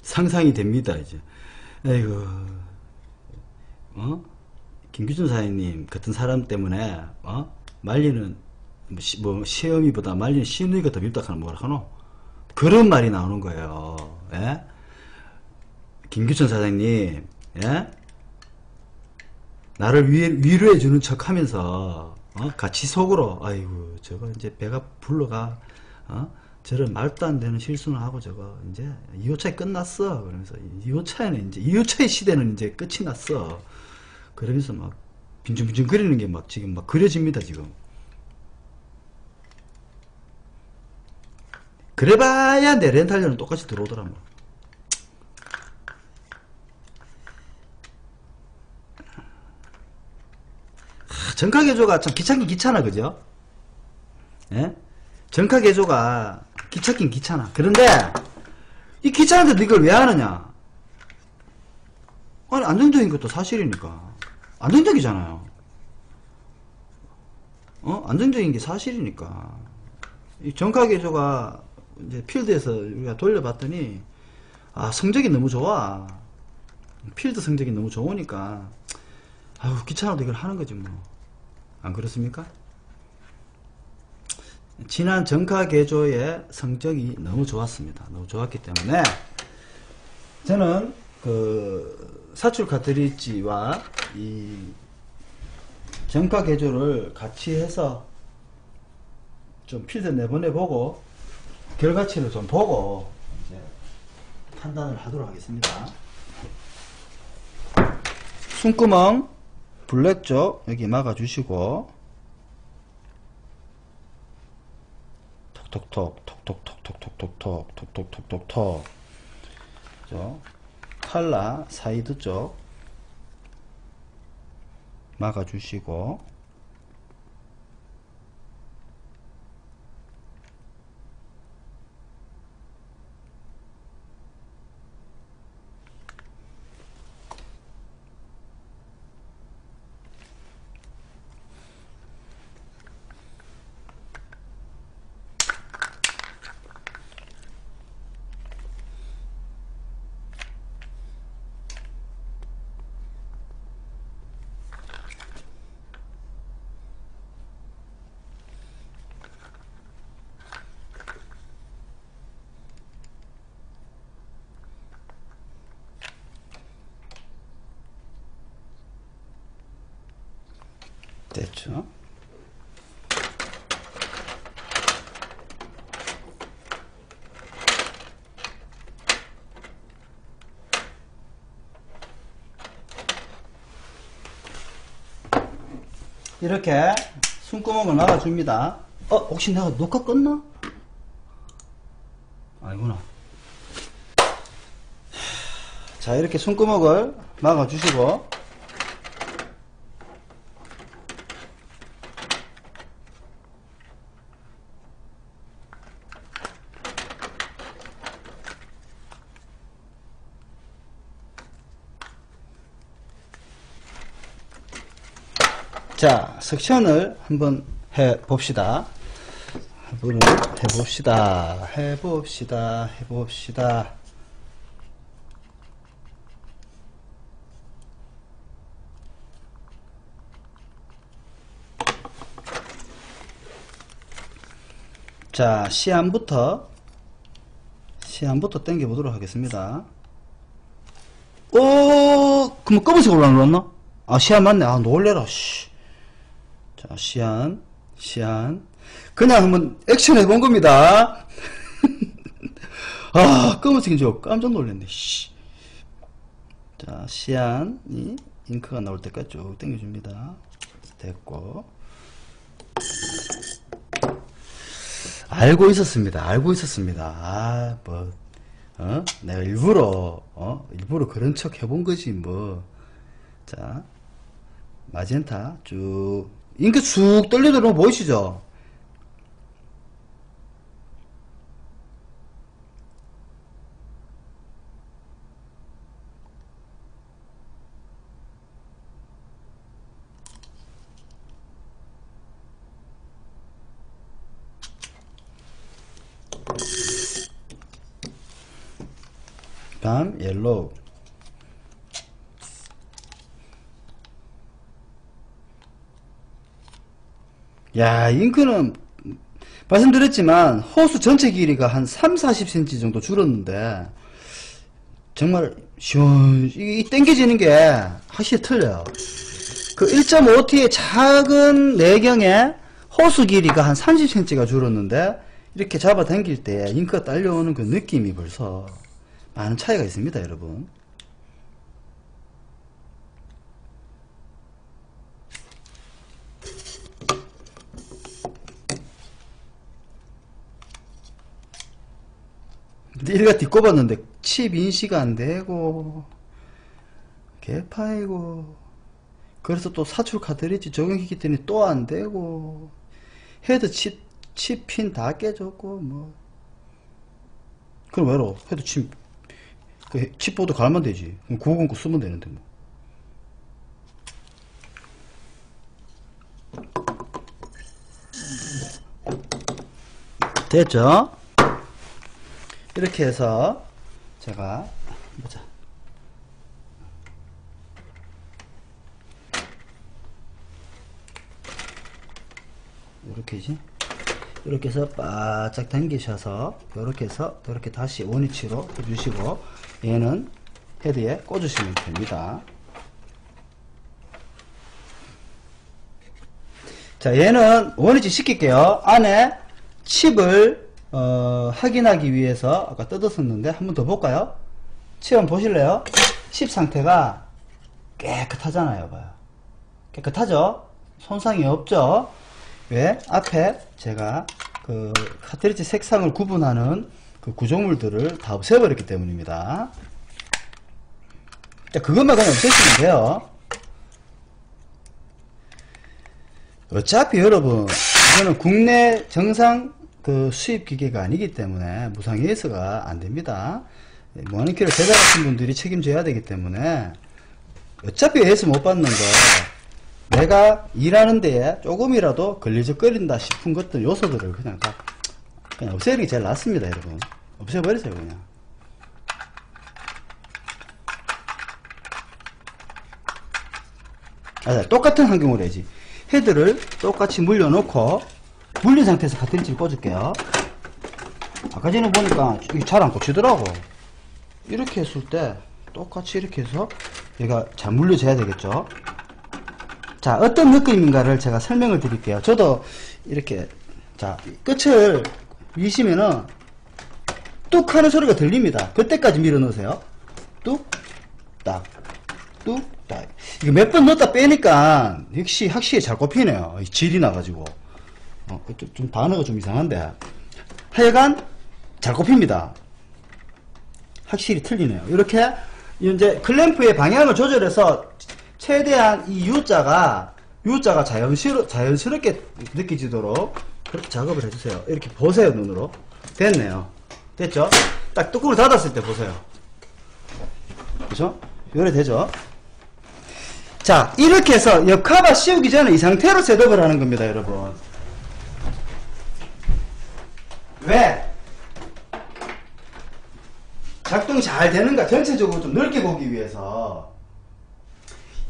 상상이 됩니다, 이제. 에이구, 김규준 사장님 같은 사람 때문에, 말리는, 시어미보다 말리는 시누이가 더 밉다 하는 뭐라 하노? 그런 말이 나오는 거예요, 예? 김규준 사장님, 예? 나를 위로해주는 척 하면서, 같이 속으로, 아이고, 저거 이제 배가 불러가, 저런 말도 안 되는 실수는 하고 저거 이제 2호차에 끝났어. 그러면서 2호차에는 이제 2호차의 시대는 이제 끝이 났어. 그러면서 막 빈중빈중 거리는 게 막 지금 막 그려집니다, 지금. 그래봐야 내 렌탈료는 똑같이 들어오더라 뭐. 정가개조가 참 귀찮긴 귀찮아, 그죠? 예? 정가개조가 귀찮긴 귀찮아. 그런데 이 귀찮은데 이걸 왜 하느냐? 아니, 안정적인 것도 사실이니까. 안정적이잖아요. 안정적인 게 사실이니까. 이 정가개조가 이제 필드에서 우리가 돌려봤더니 성적이 너무 좋아. 필드 성적이 너무 좋으니까 귀찮아도 이걸 하는 거지 뭐. 안 그렇습니까? 지난 정가개조의 성적이 너무 좋았습니다. 너무 좋았기 때문에 저는 그 사출 카트리지와 이 정가개조를 같이 해서 좀 필드 내보내보고 결과치를 좀 보고 이제 판단을 하도록 하겠습니다. 숨구멍 블랙 쪽 여기 막아주시고 톡톡톡톡톡톡톡톡톡톡톡톡톡톡톡 칼라 사이드 쪽 막아주시고 됐죠? 이렇게 숨구멍을 막아줍니다. 혹시 내가 녹화 껐나? 아니구나. 자, 이렇게 숨구멍을 막아주시고 자, 석션을 한번 해봅시다. 해봅시다. 자, 시안부터 시안부터 당겨 보도록 하겠습니다. 오, 그럼 검은색 올라왔나? 아, 시안 맞네. 아, 놀래라, 씨. 자, 시안. 그냥 한번 액션 해본 겁니다. 아, 검은색인 줄 깜짝 놀랐네, 씨. 자, 시안이 잉크가 나올 때까지 쭉 당겨줍니다. 됐고. 알고 있었습니다. 아, 뭐, 내가 일부러 그런 척 해본 거지, 뭐. 자, 마젠타 쭉, 잉크 쑥 떨리도록 보이시죠? 다음 옐로우. 야, 잉크는 말씀드렸지만 호수 전체 길이가 한 3-40cm 정도 줄었는데 정말 이 땡겨지는 게 확실히 틀려요. 그 1.5T의 작은 내경에 호수 길이가 한 30cm가 줄었는데 이렇게 잡아당길 때 잉크가 딸려오는 그 느낌이 벌써 많은 차이가 있습니다, 여러분. 근데 이래가 뒷꼽았는데 칩 인시가 안되고 개파이고, 그래서 또 사출 카트리지 적용했기 때문에 또 안되고, 헤드 칩 핀 다 깨졌고, 뭐. 그럼 왜로? 헤드 칩보드 갈면 되지. 그럼 950 쓰면 되는데 뭐. 됐죠? 이렇게 해서 제가 보자. 이렇게지. 이렇게 해서 바짝 당기셔서 이렇게 해서 이렇게 다시 원위치로 해주시고, 얘는 헤드에 꽂으시면 됩니다. 자, 얘는 원위치 시킬게요. 안에 칩을 확인하기 위해서 아까 뜯었었는데 한 번 더 볼까요? 칩 한번 보실래요? 칩 상태가 깨끗하잖아요. 봐요. 깨끗하죠? 손상이 없죠? 왜? 앞에 제가 그 카트리지 색상을 구분하는 그 구조물들을 다 없애버렸기 때문입니다. 자, 그것만 그냥 없애시면 돼요. 어차피 여러분, 이거는 국내 정상 그 수입 기계가 아니기 때문에 무상 AS가 안 됩니다. 모니터를 제작하신 분들이 책임져야 되기 때문에 어차피 AS 못 받는 거, 내가 일하는 데에 조금이라도 걸리적거린다 싶은 것들, 요소들을 그냥 없애는 게 제일 낫습니다, 여러분. 없애버리세요, 그냥. 똑같은 환경으로 해야지. 헤드를 똑같이 물려놓고, 물린 상태에서 카트리지를 꽂을게요. 아까 전에 보니까 이게 잘 안 꽂히더라고. 이렇게 했을 때, 똑같이 이렇게 해서 얘가 잘 물려져야 되겠죠. 자, 어떤 느낌인가를 제가 설명을 드릴게요. 저도 이렇게, 자, 끝을 미시면은 뚝 하는 소리가 들립니다. 그때까지 밀어 넣으세요. 뚝, 딱, 뚝, 딱. 이거 몇 번 넣었다 빼니까 역시 확실히 잘 꼽히네요. 질이 나가지고. 좀 단어가 좀 이상한데. 하여간 잘 꼽힙니다. 확실히 틀리네요. 이렇게 이제 클램프의 방향을 조절해서 최대한 이 U자가 자연스럽게 느껴지도록 그렇게 작업을 해주세요. 이렇게 보세요, 눈으로. 됐네요. 됐죠? 딱 뚜껑을 닫았을 때 보세요. 그죠? 요래 되죠? 자, 이렇게 해서 옆카바 씌우기 전에 이 상태로 셋업을 하는 겁니다, 여러분. 왜? 작동이 잘 되는가 전체적으로 좀 넓게 보기 위해서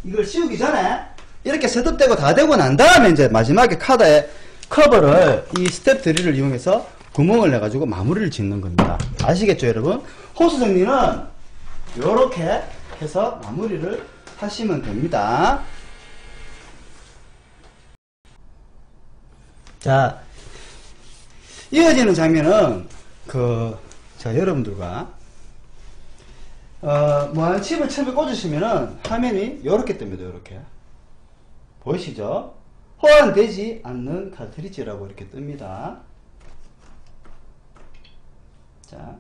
이걸 씌우기 전에 이렇게 셋업되고 다 되고 난 다음에 이제 마지막에 카드에 커버를 이 스텝 드릴을 이용해서 구멍을 내가지고 마무리를 짓는 겁니다. 아시겠죠, 여러분? 호스 정리는 요렇게 해서 마무리를 하시면 됩니다. 자, 이어지는 장면은 자, 여러분들과 무한 칩을 처음에 꽂으시면은 화면이 요렇게 뜹니다. 요렇게 보이시죠? 호환되지 않는 카트리지라고 이렇게 뜹니다. 자,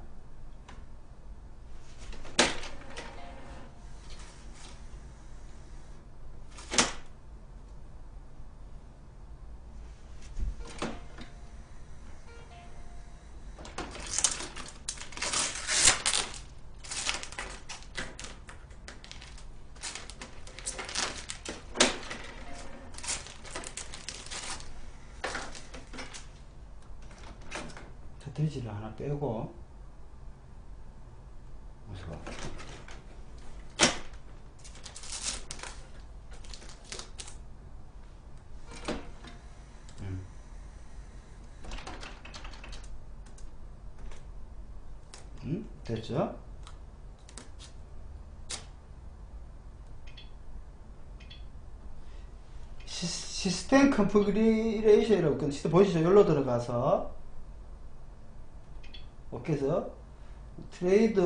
카트리지를 하나 빼고 됐죠? 시스템 컨피그레이션이라고 시스템 보이시죠? 여기로 들어가서 오케이 해서 트레이드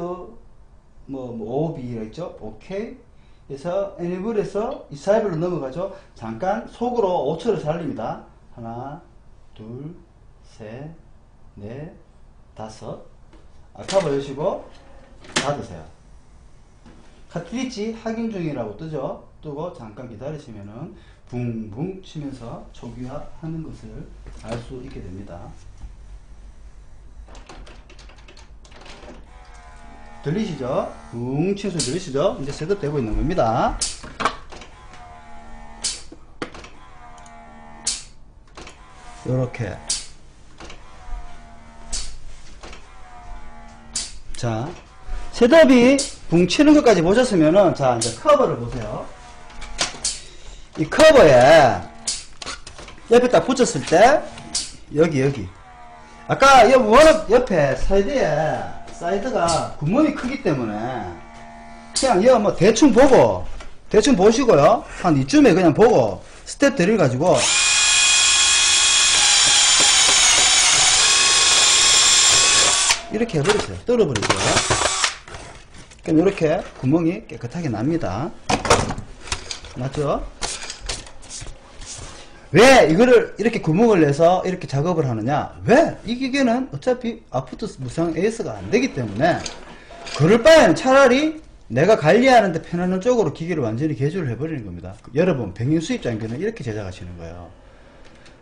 OB가 있죠? 오케이 그래서 에네블에서 이사이블로 넘어가죠. 잠깐 속으로 5초를 살립니다. 하나 둘 셋 넷 다섯 아카바 여시고 닫으세요. 카트리지 확인 중이라고 뜨고 잠깐 기다리시면은 붕붕 치면서 초기화 하는 것을 알 수 있게 됩니다. 들리시죠? 붕 치는 소리 들리시죠? 이제 셋업 되고 있는 겁니다. 요렇게 자, 셋업이 붕 치는 것까지 보셨으면은 자, 이제 커버를 보세요. 이 커버에 옆에 딱 붙였을 때 여기 아까 워낙 옆에 사이드가 구멍이 크기 때문에 그냥 이거 뭐 대충 보시고요. 한 이쯤에 그냥 보고 스텝 드릴 가지고 이렇게 해버리세요. 떨어버리세요. 그럼 이렇게 구멍이 깨끗하게 납니다. 맞죠? 왜 이거를 이렇게 구멍을 내서 이렇게 작업을 하느냐? 왜? 이 기계는 어차피 아프터 무상 AS가 안 되기 때문에 그럴 바에는 차라리 내가 관리하는데 편하는 쪽으로 기계를 완전히 개조를 해버리는 겁니다. 여러분, 병행 수입장비는 이렇게 제작하시는 거예요.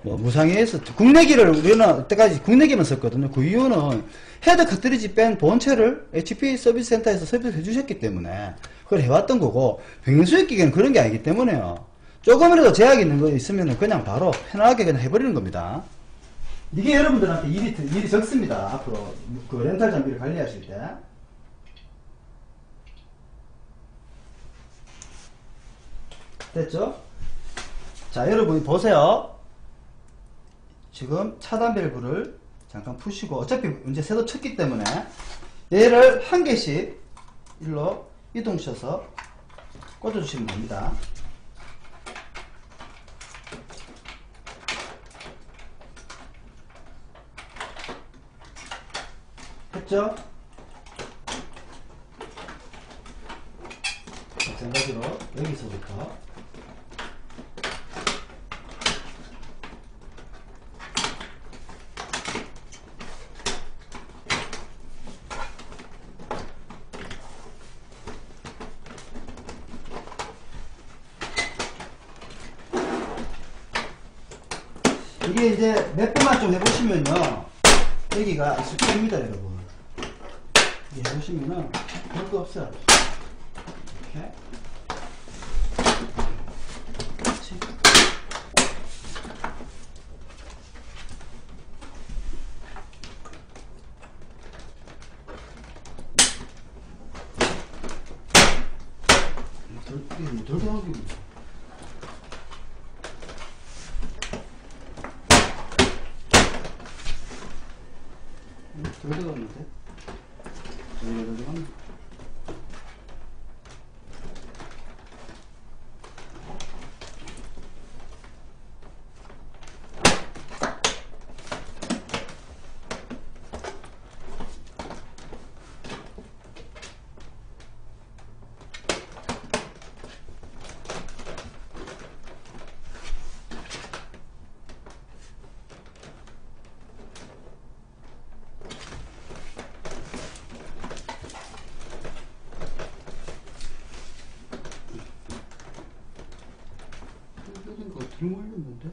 무상 AS, 국내기를 우리는 이때까지 국내기만 썼거든요. 그 이유는 헤드 카트리지 뺀 본체를 HP 서비스 센터에서 서비스 해주셨기 때문에 그걸 해왔던 거고, 병행 수입 기계는 그런 게 아니기 때문에요. 조금이라도 제약이 있는 거 있으면 그냥 바로 편하게 그냥 해버리는 겁니다. 이게 여러분들한테 일이 적습니다. 앞으로 그 렌탈 장비를 관리하실 때. 됐죠? 자, 여러분이 보세요. 지금 차단 밸브를 잠깐 푸시고, 어차피 이제 새도 쳤기 때문에 얘를 한 개씩 일로 이동시켜서 꽂아주시면 됩니다. 했죠? 마찬가지로 여기서부터 이게 이제 몇 번만 좀 해보시면요, 여기가 익숙해집니다, 여러분. 이게 해보시면은 별거 없어요. 이렇게. 그렇지. 돌돌하게. 어디 갔는데? 저기 어디 갔나? 어디로 몰렸는데?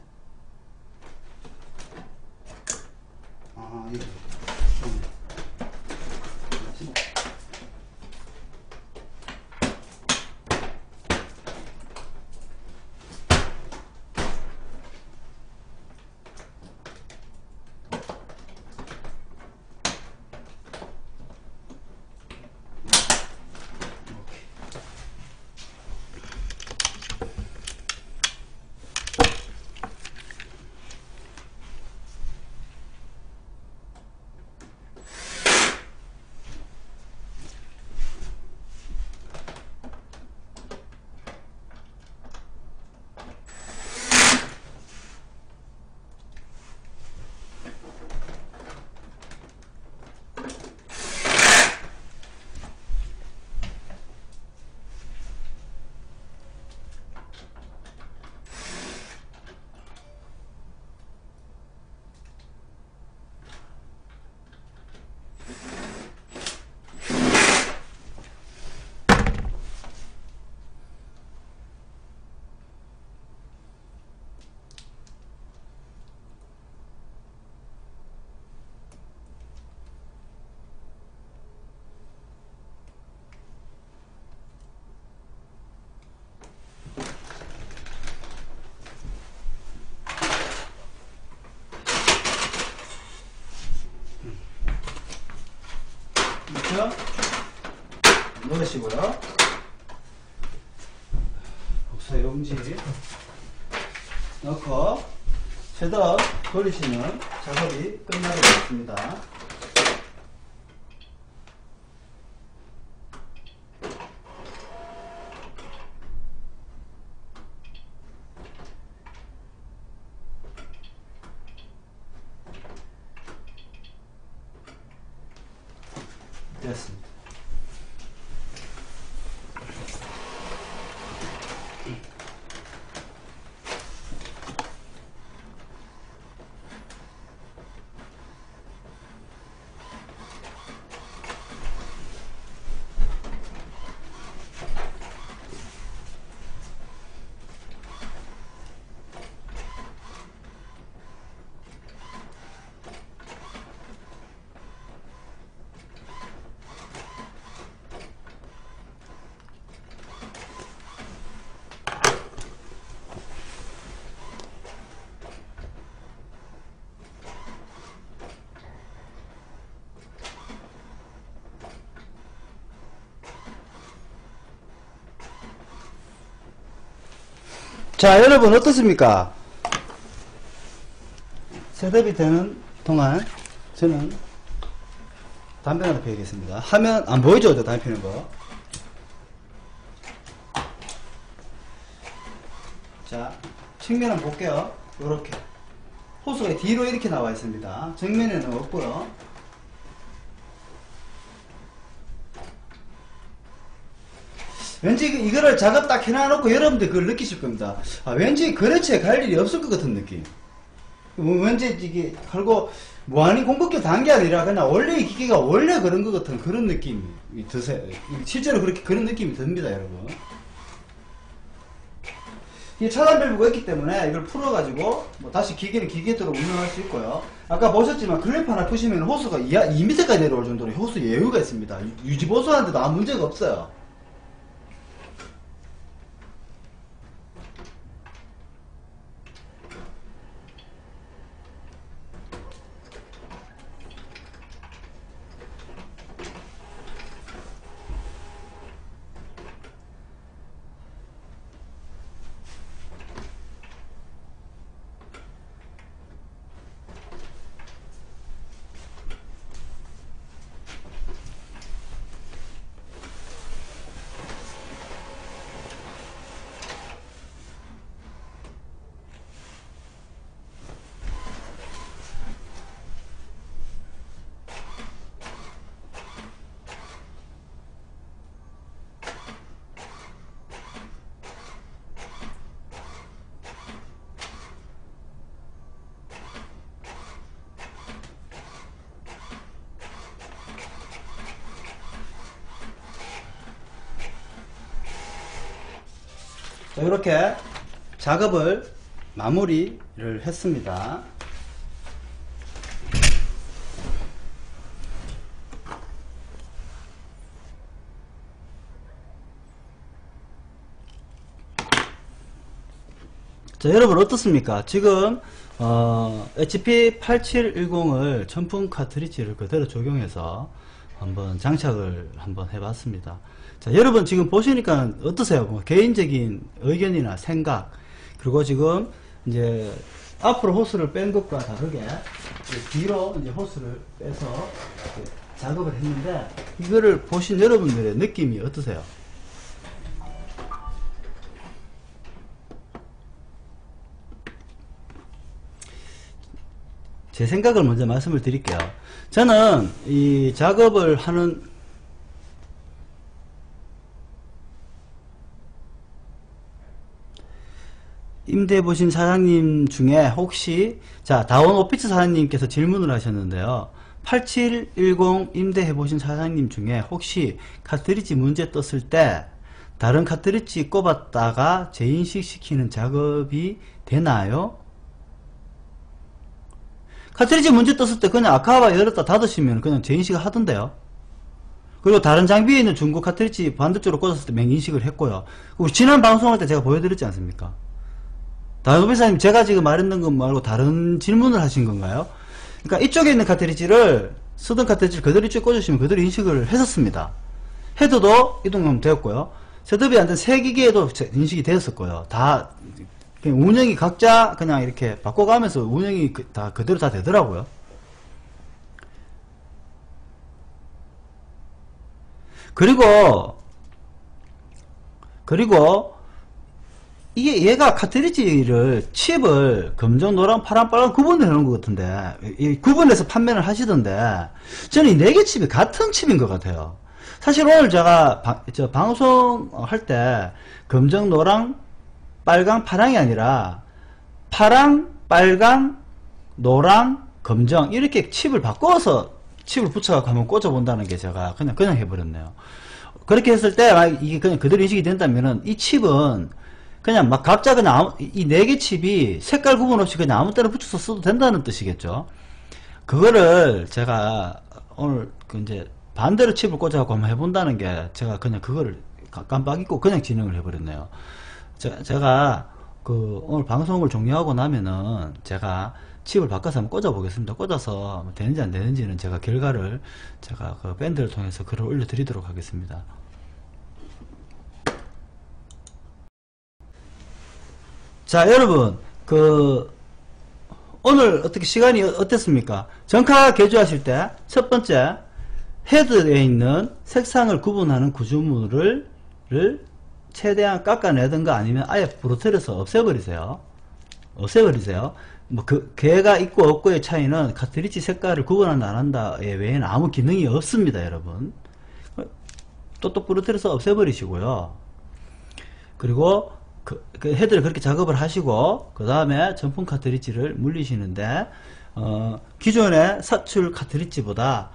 아, 이거. 넣으시고요. 복사 용지 넣고 셋업 돌리시면 작업이 끝나게 되겠습니다. 됐습니다. 자, 여러분 어떻습니까? 셋업이 되는 동안 저는 담배 하나 피우겠습니다. 화면 안 보이죠? 저 담배 피우는 거. 자, 측면 한번 볼게요. 요렇게 호스가 뒤로 이렇게 나와 있습니다. 정면에는 없고요. 왠지 이거를 작업 딱 해놔놓고 여러분들 그걸 느끼실 겁니다. 아, 왠지 거래처에 갈 일이 없을 것 같은 느낌. 왠지 이게 걸고 무한히 공급기 단 게 아니라 그냥 원래 이 기계가 원래 그런 것 같은 그런 느낌이 드세요. 실제로 그렇게 그런 느낌이 듭니다, 여러분. 이 차단 밸브가 있기 때문에 이걸 풀어가지고 뭐 다시 기계는 기계대로 운영할 수 있고요. 아까 보셨지만 클립 하나 푸시면 호스가 2m까지 내려올 정도로 호스 여유가 있습니다. 유지 보수하는데도 아무 문제가 없어요. 이렇게 작업을 마무리를 했습니다. 자, 여러분 어떻습니까? 지금 HP8710을 전품 카트리지를 그대로 적용해서 한번 장착을 한번 해봤습니다. 자, 여러분 지금 보시니까 어떠세요? 뭐 개인적인 의견이나 생각, 그리고 지금 이제 앞으로 호스를 뺀 것과 다르게 뒤로 이제 호스를 빼서 작업을 했는데, 이거를 보신 여러분들의 느낌이 어떠세요? 제 생각을 먼저 말씀을 드릴게요. 저는 이 작업을 하는 임대해 보신 사장님 중에 혹시, 자, 다원 오피스 사장님께서 질문을 하셨는데요. 8710 임대해 보신 사장님 중에 혹시 카트리지 문제 떴을 때 다른 카트리지 꼽았다가 재인식 시키는 작업이 되나요? 카트리지 문제 떴을 때 그냥 아카바 열었다 닫으시면 그냥 재인식을 하던데요. 그리고 다른 장비에 있는 중고 카트리지 반대쪽으로 꽂았을 때 맹인식을 했고요. 우리 지난 방송할 때 제가 보여드렸지 않습니까? 다른 오피스사님, 제가 지금 말했는 것 말고 다른 질문을 하신 건가요? 그러니까 이쪽에 있는 카트리지를, 쓰던 카트리지를 그대로 이쪽에 꽂으시면 그대로 인식을 했었습니다. 헤드도 이동하면 되었고요. 셋업이 안 된 새 기기에도 인식이 되었었고요. 다 그냥 운영이 각자 그냥 이렇게 바꿔가면서 운영이 다 그대로 다 되더라고요. 그리고 이게 얘가 카트리지를 칩을 검정, 노랑, 파란, 빨간 구분을 해놓은 것 같은데, 이 구분해서 판매를 하시던데, 저는 이 4개 칩이 같은 칩인 것 같아요. 사실 오늘 제가 방송할 때 검정, 노랑, 빨강, 파랑이 아니라 파랑, 빨강, 노랑, 검정 이렇게 칩을 바꿔서 칩을 붙여갖고 한번 꽂아본다는 게 제가 그냥 해버렸네요. 그렇게 했을 때 이게 그냥 그대로 인식이 된다면은 이 칩은 그냥 막 각자 그냥 이 4개 칩이 색깔 구분 없이 그냥 아무 때나 붙여서 써도 된다는 뜻이겠죠. 그거를 제가 오늘 이제 반대로 칩을 꽂아갖고 한번 해본다는 게, 제가 그냥 그거를 깜빡 잊고 그냥 진행을 해버렸네요. 제가 오늘 방송을 종료하고 나면은 제가 칩을 바꿔서 한번 꽂아 보겠습니다. 꽂아서 되는지 안 되는지는 제가 결과를 제가 그 밴드를 통해서 글을 올려 드리도록 하겠습니다. 자, 여러분 오늘 어떻게 시간이 어땠습니까? 전카 개조하실 때 첫 번째, 헤드에 있는 색상을 구분하는 구조물을 최대한 깎아내든가 아니면 아예 부러뜨려서 없애버리세요. 뭐 걔가 있고 없고의 차이는 카트리지 색깔을 구분한다 안 한다 외에는 아무 기능이 없습니다, 여러분. 또 부러뜨려서 없애버리시고요. 그리고 그 헤드를 그렇게 작업을 하시고, 그 다음에 전품 카트리지를 물리시는데, 기존의 사출 카트리지보다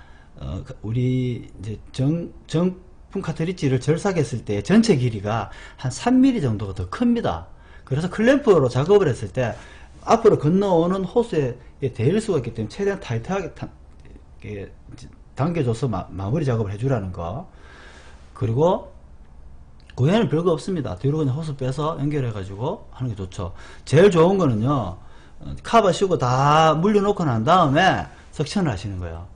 우리 이제 정품 카트리지를 절삭했을 때 전체 길이가 한 3mm 정도가 더 큽니다. 그래서 클램프로 작업을 했을 때 앞으로 건너오는 호스에 대일 수가 있기 때문에 최대한 타이트하게 당겨줘서 마무리 작업을 해주라는 거. 그리고 그 외에는 별거 없습니다. 뒤로 그냥 호스 빼서 연결해 가지고 하는 게 좋죠. 제일 좋은 거는요, 카바 씌우고 다 물려놓고 난 다음에 석션을 하시는 거예요.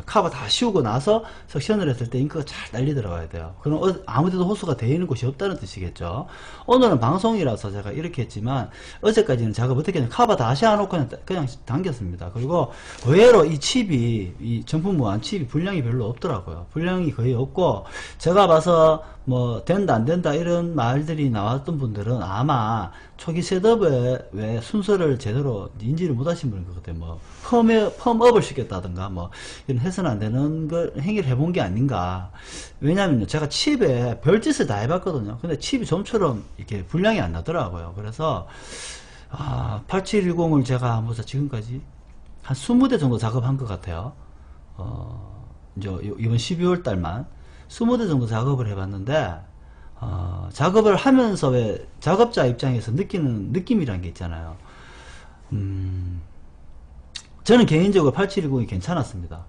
카바 다 씌우고 나서 석션을 했을 때 잉크가 잘 날리 들어가야 돼요. 그럼 아무데도 호스가 되어 있는 곳이 없다는 뜻이겠죠. 오늘은 방송이라서 제가 이렇게 했지만, 어제까지는 작업 어떻게 했냐면 카바 다시 안 놓고 그냥 당겼습니다. 그리고 의외로 이 칩이, 이 정품 무한 칩이 분량이 별로 없더라고요. 분량이 거의 없고, 제가 봐서 뭐 된다 안 된다 이런 말들이 나왔던 분들은 아마 초기 셋업에 왜 순서를 제대로 인지를 못 하신 분인 것 같아요. 뭐 펌업을 시켰다든가 뭐 이런 해서는 안 되는 걸 행위를 해본 게 아닌가. 왜냐면요, 제가 칩에 별짓을 다 해봤거든요. 근데 칩이 좀처럼 이렇게 분량이 안 나더라고요. 그래서 8710을 제가 한번 지금까지 한 20대 정도 작업한 것 같아요. 이제 이번 12월 달만 20대 정도 작업을 해봤는데, 작업을 하면서 왜 작업자 입장에서 느끼는 느낌이란 게 있잖아요. 저는 개인적으로 8710이 괜찮았습니다.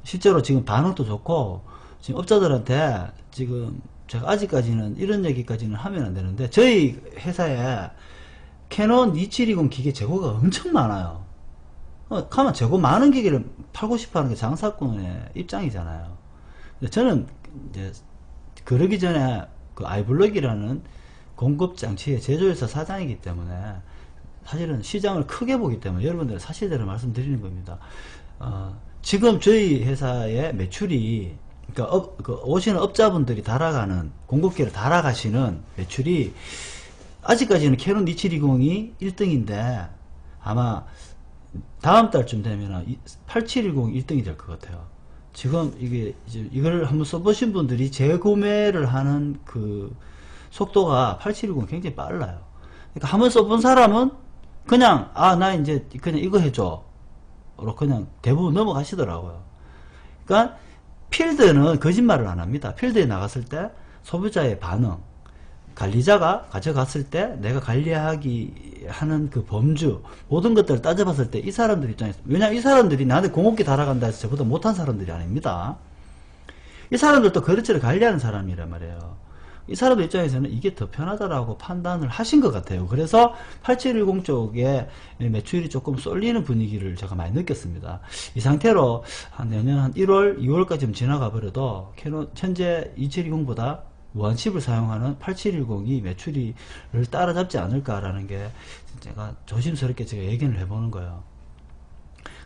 실제로 지금 반응도 좋고, 지금 업자들한테 지금 제가 아직까지는 이런 얘기까지는 하면 안 되는데, 저희 회사에 캐논 2720 기계 재고가 엄청 많아요. 가만 재고 많은 기계를 팔고 싶어 하는 게 장사꾼의 입장이잖아요. 근데 저는 이제 그러기 전에 그 아이블럭이라는 공급장치의 제조회사 사장이기 때문에 사실은 시장을 크게 보기 때문에 여러분들 사실대로 말씀드리는 겁니다. 지금 저희 회사의 매출이, 그러니까 오시는 업자분들이 달아가는, 공급기를 달아가시는 매출이 아직까지는 캐논 2720이 1등인데 아마 다음 달쯤 되면 8710 1등이 될 것 같아요. 지금 이걸 한번 써보신 분들이 재구매를 하는 그 속도가 8710 굉장히 빨라요. 그러니까 한번 써본 사람은 그냥 나 이제 그냥 이거 해줘 그냥 대부분 넘어가시더라고요. 그러니까 필드는 거짓말을 안 합니다. 필드에 나갔을 때 소비자의 반응, 관리자가 가져갔을 때 내가 관리하기 하는 그 범주, 모든 것들을 따져봤을 때 이 사람들 입장에서, 왜냐면 이 사람들이 나한테 공업기 달아간다 해서 저보다 못한 사람들이 아닙니다. 이 사람들도 거래처를 관리하는 사람이란 말이에요. 이 사람들 입장에서는 이게 더 편하다라고 판단을 하신 것 같아요. 그래서 8710 쪽에 매출이 조금 쏠리는 분위기를 제가 많이 느꼈습니다. 이 상태로 한 내년 한 1월, 2월까지 지나가 버려도 캐논 현재 2720보다 무한칩을 사용하는 8710이 매출을 따라잡지 않을까라는 게 제가 조심스럽게 제가 얘기를 해보는 거예요.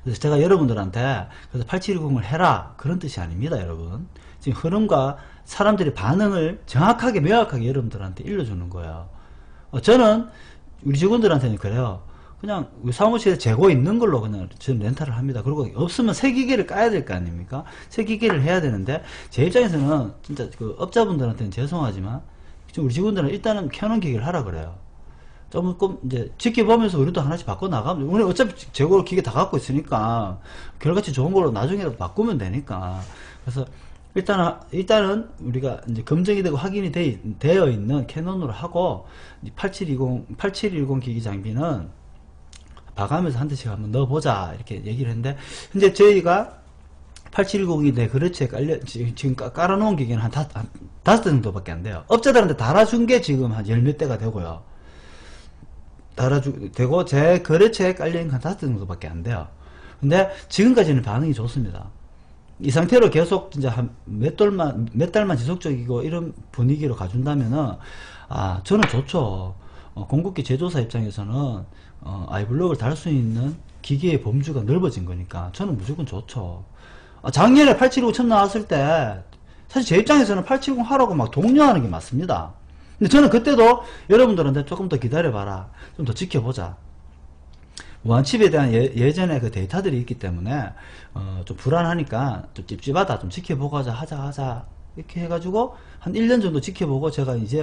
그래서 제가 여러분들한테 그래서 8710을 해라 그런 뜻이 아닙니다. 여러분, 지금 흐름과 사람들의 반응을 정확하게 명확하게 여러분들한테 일러주는 거예요. 저는 우리 직원들한테는 그래요. 그냥 사무실에 재고 있는 걸로 그냥 저는 렌탈을 합니다. 그리고 없으면 새 기계를 까야 될 거 아닙니까? 새 기계를 해야 되는데, 제 입장에서는 진짜 그 업자분들한테는 죄송하지만 우리 직원들은 일단은 캐논 기계를 하라 그래요. 조금 이제 지켜보면서 우리도 하나씩 바꿔 나가면, 우리 어차피 재고 기계 다 갖고 있으니까 결과치 좋은 걸로 나중에라도 바꾸면 되니까. 그래서 일단은 우리가 이제 검증이 되고 확인이 되어 있는 캐논으로 하고, 8710 기기 장비는 봐가면서 한 대씩 한번 넣어보자 이렇게 얘기를 했는데, 현재 저희가 8710이 내 거래처에 지금 깔아놓은 기계는 한 5대 정도밖에 안 돼요. 업자들한테 달아준 게 지금 한 10몇 대가 되고요. 되고 제 거래처에 깔려있는 한 5대 정도밖에 안 돼요. 근데 지금까지는 반응이 좋습니다. 이 상태로 계속 진짜 한 몇 달만 지속적이고 이런 분위기로 가준다면은, 저는 좋죠. 공급기 제조사 입장에서는 아이블록을 달 수 있는 기계의 범주가 넓어진 거니까 저는 무조건 좋죠. 작년에 8720 처음 나왔을 때 사실 제 입장에서는 8720 하라고 막 독려하는 게 맞습니다. 근데 저는 그때도 여러분들한테 조금 더 기다려봐라, 좀 더 지켜보자, 무한칩에 대한 예전에 그 데이터들이 있기 때문에 좀 불안하니까 좀 찝찝하다, 좀 지켜보고 하자 이렇게 해가지고 한 1년 정도 지켜보고 제가 이제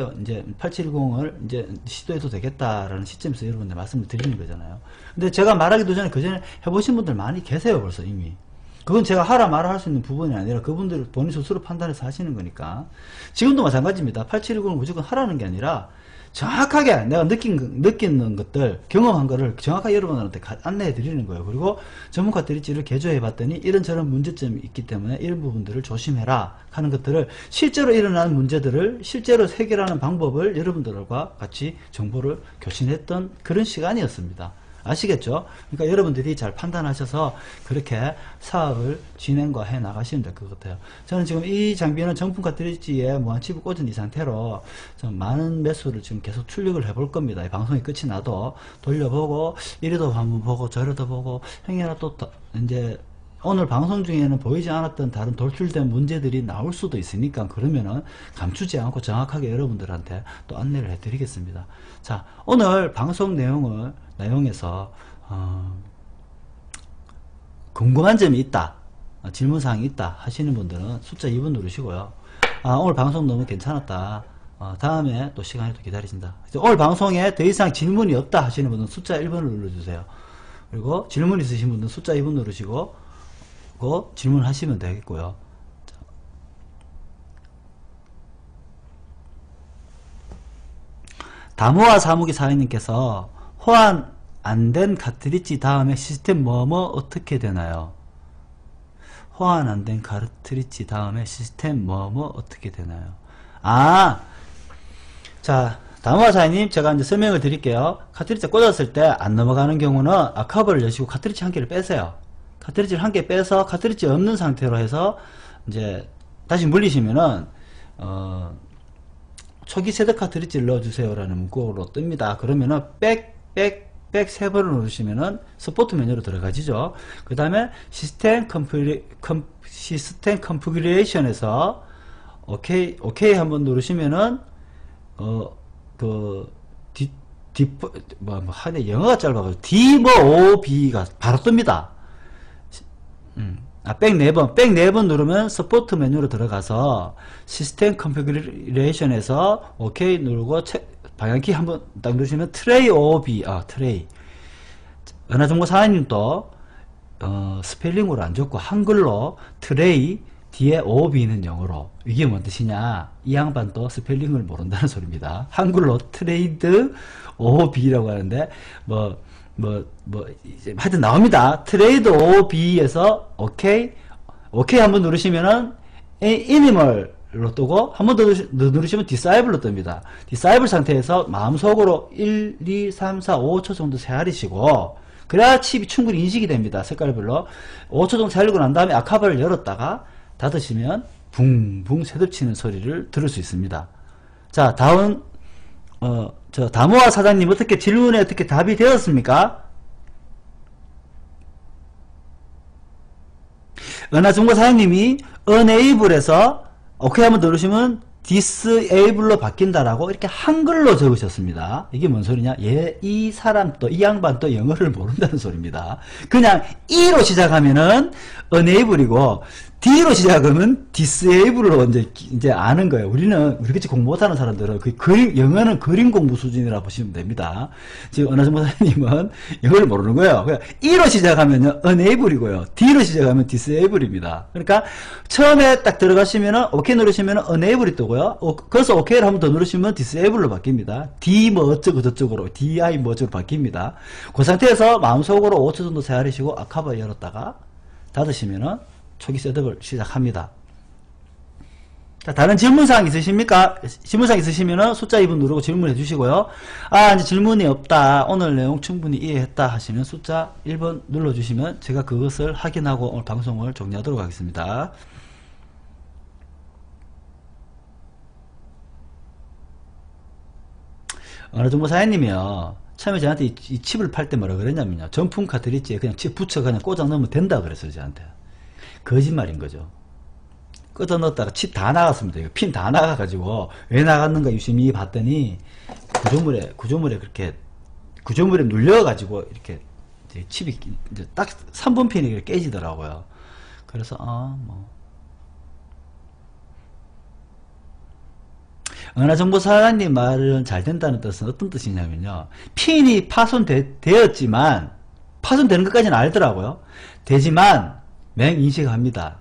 8710을 이제 시도해도 되겠다라는 시점에서 여러분들 말씀을 드리는 거잖아요. 근데 제가 말하기도 전에 그전에 해보신 분들 많이 계세요, 벌써 이미. 그건 제가 하라 말아 할 수 있는 부분이 아니라 그분들 본인 스스로 판단해서 하시는 거니까. 지금도 마찬가지입니다. 8710을 무조건 하라는 게 아니라 정확하게 내가 느끼는 것들, 경험한 거를 정확하게 여러분들한테 안내해 드리는 거예요. 그리고 전문가 드리지를 개조해 봤더니 이런저런 문제점이 있기 때문에 이런 부분들을 조심해라 하는 것들을, 실제로 일어난 문제들을 실제로 해결하는 방법을 여러분들과 같이 정보를 교신했던 그런 시간이었습니다. 아시겠죠? 그러니까 여러분들이 잘 판단하셔서 그렇게 사업을 진행과 해 나가시면 될 것 같아요. 저는 지금 이 장비는 정품가 드리지에 무한칩을 꽂은 이 상태로 좀 많은 매수를 지금 계속 출력을 해볼 겁니다. 이 방송이 끝이 나도 돌려보고, 이래도 한번 보고 저래도 보고, 행여나 또 이제 오늘 방송 중에는 보이지 않았던 다른 돌출된 문제들이 나올 수도 있으니까, 그러면은 감추지 않고 정확하게 여러분들한테 또 안내를 해드리겠습니다. 자, 오늘 방송 내용에서 궁금한 점이 있다, 질문사항이 있다 하시는 분들은 숫자 2번 누르시고요. 오늘 방송 너무 괜찮았다, 다음에 또 시간을 또 기다리신다, 오늘 방송에 더 이상 질문이 없다 하시는 분은 숫자 1번을 눌러주세요. 그리고 질문 있으신 분들은 숫자 2번 누르시고 질문하시면 되겠고요. 다모아 사무기 사장님께서 호환 안 된 카트리지 다음에 시스템 뭐뭐 어떻게 되나요? 호환 안 된 카트리지 다음에 시스템 뭐뭐 어떻게 되나요? 자, 다모아 사장님 제가 이제 설명을 드릴게요. 카트리지 꽂았을 때 안 넘어가는 경우는 커버를 여시고 카트리지 한 개를 빼세요. 카트리지를 한 개 빼서 카트리지 없는 상태로 해서 이제 다시 물리시면은 초기 세대 카트리지를 넣어주세요라는 문구로 뜹니다. 그러면은 백 세 번을 누르시면은 서포트 메뉴로 들어가지죠. 그 다음에 시스템 컨피그레이션에서 오케이 한번 누르시면은 영어가 짧아가지고 DOB가 바로 뜹니다. 백 4번 누르면 서포트 메뉴로 들어가서 시스템 컨피그레이션에서 오케이 누르고 방향키 한번 딱 누르시면 트레이 OB, 트레이. 은하정보 사장님도 스펠링으로 안 적고 한글로 트레이 뒤에 OB는 영어로. 이게 뭔 뜻이냐? 이 양반도 스펠링을 모른다는 소리입니다. 한글로 트레이드 OB라고 하는데 하여튼 나옵니다. 트레이드 OB에서 오케이 한번 누르시면은 애니멀로 뜨고 한 번 더 누르시면 디사이블로 뜹니다. 디사이블 상태에서 마음속으로 1, 2, 3, 4, 5초 정도 세아리시고 그래야 칩이 충분히 인식이 됩니다. 색깔별로 5초 정도 세아리고 난 다음에 아카바를 열었다가 닫으시면 붕붕 새듭치는 소리를 들을 수 있습니다. 자, 다음 저 다모아 사장님 어떻게 질문에 어떻게 답이 되었습니까? 은하정보 사장님이 unable에서 오케이 한번 누르시면 disable로 바뀐다라고 이렇게 한글로 적으셨습니다. 이게 뭔 소리냐? 이 사람 또 이 양반 또 영어를 모른다는 소리입니다. 그냥 E로 시작하면은 unable이고 D로 시작하면 disable로 이제 아는 거예요. 우리 같이 공부 못하는 사람들은 영어는 그림 공부 수준이라 보시면 됩니다. 지금 은하정보 사장님은 영어를 모르는 거예요. 그냥 E로 시작하면 unable이고요. D로 시작하면 disable입니다. 그러니까 처음에 딱 들어가시면은 오케이 누르시면은 unable이 뜨고요. 그래서 오케이를 한번 더 누르시면 disable로 바뀝니다. D 뭐 어쩌고 저쩌고로 DI 뭐 어쩌고 바뀝니다. 그 상태에서 마음속으로 5초 정도 세아리시고 아카바 열었다가 닫으시면은 초기 셋업을 시작합니다. 자, 다른 질문사항 있으십니까? 질문사항 있으시면은 숫자 2번 누르고 질문해 주시고요. 이제 질문이 없다. 오늘 내용 충분히 이해했다 하시면 숫자 1번 눌러주시면 제가 그것을 확인하고 오늘 방송을 종료하도록 하겠습니다. 은하정보 사장님이요. 처음에 저한테 이 칩을 팔 때 뭐라 그랬냐면요. 정품 카트리지에 그냥 칩 붙여 그냥 꽂아 넣으면 된다 그랬어요, 저한테. 거짓말인 거죠. 꽂아 넣었다가 칩 다 나갔습니다. 핀 다 나가가지고 왜 나갔는가 유심히 봤더니 구조물에 그렇게 구조물에 눌려가지고 이렇게 이제 칩이 이제 딱 3번 핀이 깨지더라고요. 그래서 은하정보 사장님 말은 잘 된다는 뜻은 어떤 뜻이냐면요. 핀이 파손되었지만 파손되는 것까지는 알더라고요. 되지만 맹 인식합니다.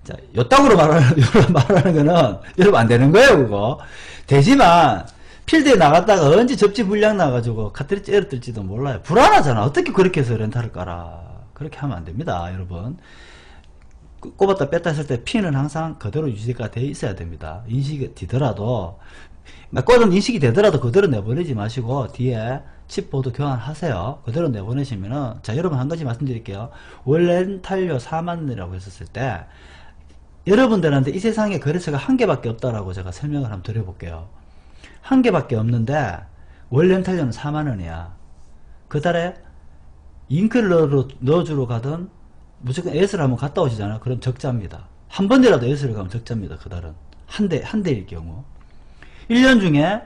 자, 요따구로 말하는 거는 여러분 안 되는 거예요, 그거. 되지만 필드에 나갔다가 언제 접지 불량 나가지고 카트리지 에러 뜰지도 몰라요. 불안하잖아. 어떻게 그렇게 해서 렌탈을 깔아. 그렇게 하면 안 됩니다, 여러분. 꼽았다 뺐다 했을 때 핀은 항상 그대로 유지가 돼 있어야 됩니다. 인식이 되더라도 꽂은 인식이 되더라도 그대로 내보내지 마시고 뒤에 칩보드 교환하세요. 그대로 내보내시면은 자, 여러분 한 가지 말씀드릴게요. 원래 렌탈료 4만원이라고 했었을 때 여러분들한테 이 세상에 거래처가 한 개밖에 없다라고 제가 설명을 한번 드려볼게요. 한 개밖에 없는데 원래 렌탈료는 4만원이야. 그 달에 잉크를 넣어주러 가든 무조건 AS를 한번 갔다 오시잖아요. 그럼 적자입니다. 한 번이라도 AS를 가면 적자입니다. 그 달은 한 대일 경우 1년 중에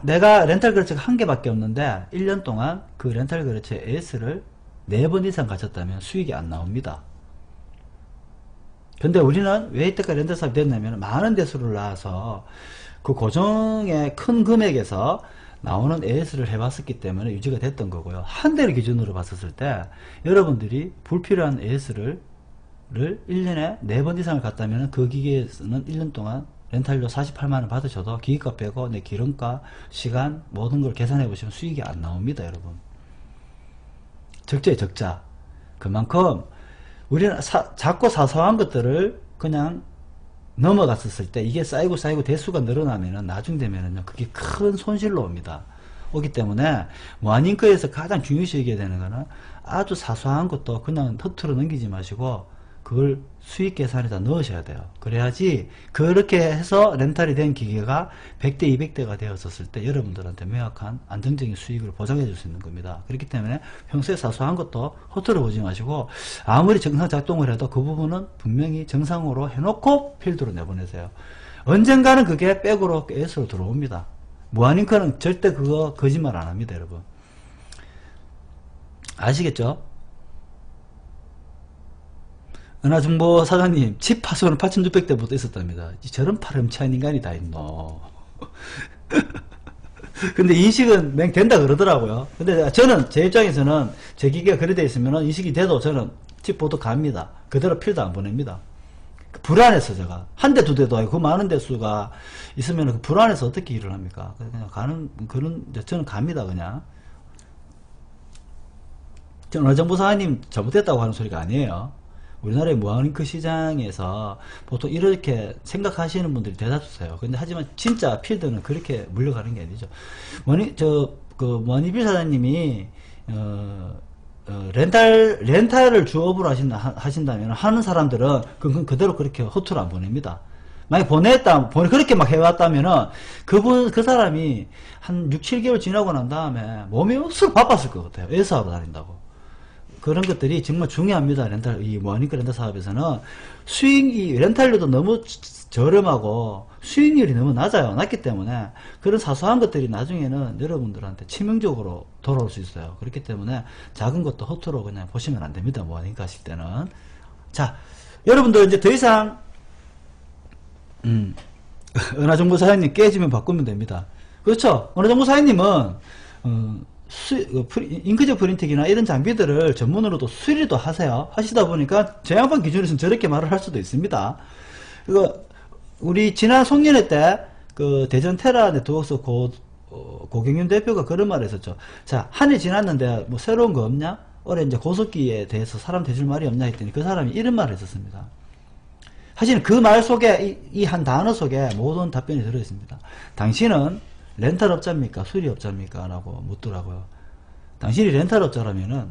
내가 렌탈 거래처가 한 개밖에 없는데 1년 동안 그 렌탈 거래처에 AS를 4번 이상 가졌다면 수익이 안 나옵니다. 근데 우리는 왜 이때까지 렌탈 사업이 됐냐면 많은 대수를 낳아서 그 고정의 큰 금액에서 나오는 AS를 해봤었기 때문에 유지가 됐던 거고요. 한 대를 기준으로 봤었을 때 여러분들이 불필요한 AS를 1년에 4번 이상을 갔다면 그 기계에서는 1년 동안 렌탈료 48만원 받으셔도 기기값 빼고 내 기름값, 시간 모든 걸 계산해 보시면 수익이 안 나옵니다, 여러분. 적자에 적자. 그만큼 우리는 작고 사소한 것들을 그냥 넘어갔었을 때 이게 쌓이고 대수가 늘어나면은 나중 되면은요 그게 큰 손실로 옵니다. 오기 때문에 모아닝크에서 가장 중요시 여겨야 되는 거는 아주 사소한 것도 그냥 허투루 넘기지 마시고 그걸 수익 계산에다 넣으셔야 돼요. 그래야지 그렇게 해서 렌탈이 된 기계가 100대 200대가 되었을 때 여러분들한테 명확한 안정적인 수익을 보장해 줄 수 있는 겁니다. 그렇기 때문에 평소에 사소한 것도 허투루 보지 마시고 아무리 정상 작동을 해도 그 부분은 분명히 정상으로 해놓고 필드로 내보내세요. 언젠가는 그게 백으로 S로 들어옵니다. 무한잉크는 절대 그거 거짓말 안 합니다, 여러분. 아시겠죠? 은하정보 사장님, 칩 파손은 8600대부터 있었답니다. 저런 파렴치한 인간이 다 있노. 근데 인식은 된다 그러더라고요. 근데 저는, 제 입장에서는 제 기계가 그래 돼 있으면 인식이 돼도 저는 칩 보드 갑니다. 그대로 필드 안 보냅니다. 불안해서 제가. 한 대, 두 대도 아니고 그 많은 대수가 있으면 그 불안해서 어떻게 일을 합니까? 그냥 저는 갑니다, 그냥. 저는 은하정보 사장님 잘못됐다고 하는 소리가 아니에요. 우리나라의 무한잉크 시장에서 보통 이렇게 생각하시는 분들이 대다수세요. 근데 하지만 진짜 필드는 그렇게 물려가는 게 아니죠. 머니빌 사장님이, 렌탈을 주업으로 하신다면, 하는 사람들은 그건 그대로 그렇게 허투루 안 보냅니다. 만약 그렇게 막 해왔다면은, 그 사람이 한 6, 7개월 지나고 난 다음에 몸이 억수로 바빴을 것 같아요. 회사하러 다닌다고. 그런 것들이 정말 중요합니다. 이 무한잉크 렌탈 사업에서는 수익이 렌탈료도 너무 저렴하고 수익률이 너무 낮기 때문에 그런 사소한 것들이 나중에는 여러분들한테 치명적으로 돌아올 수 있어요. 그렇기 때문에 작은 것도 허투루 그냥 보시면 안 됩니다. 무한잉크 하실 때는. 자, 여러분들 이제 더 이상 은하정보 사장님 깨지면 바꾸면 됩니다. 그렇죠? 은하정보 사장님은 잉크젯 프린팅이나 이런 장비들을 전문으로도 수리도 하시다 보니까 제 양반 기준에서는 저렇게 말을 할 수도 있습니다. 우리 지난 송년회 때 대전 테라 네트워크스 고경윤 대표가 그런 말을 했었죠. 자, 한 해 지났는데 뭐 새로운 거 없냐? 올해 이제 고속기에 대해서 사람 대줄 말이 없냐 했더니 그 사람이 이런 말을 했었습니다. 사실 그 말 속에 이 한 단어 속에 모든 답변이 들어있습니다. 당신은 렌탈업자입니까? 수리업자입니까? 라고 묻더라고요. 당신이 렌탈업자라면은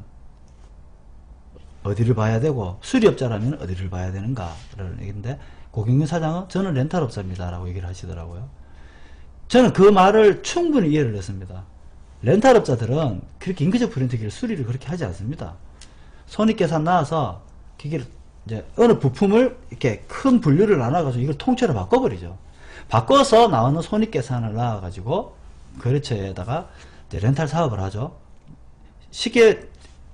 어디를 봐야 되고 수리업자라면 어디를 봐야 되는가? 라는 얘기인데 고경윤 사장은 저는 렌탈업자입니다. 라고 얘기를 하시더라고요. 저는 그 말을 충분히 이해를 했습니다. 렌탈업자들은 그렇게 잉크젯 프린트기를 수리를 그렇게 하지 않습니다. 손익계산 나와서 기계를 이제 어느 부품을 이렇게 큰 분류를 나눠가지고 이걸 통째로 바꿔버리죠. 바꿔서 나오는 손익계산을 나와가지고 거래처에다가 이제 렌탈 사업을 하죠. 쉽게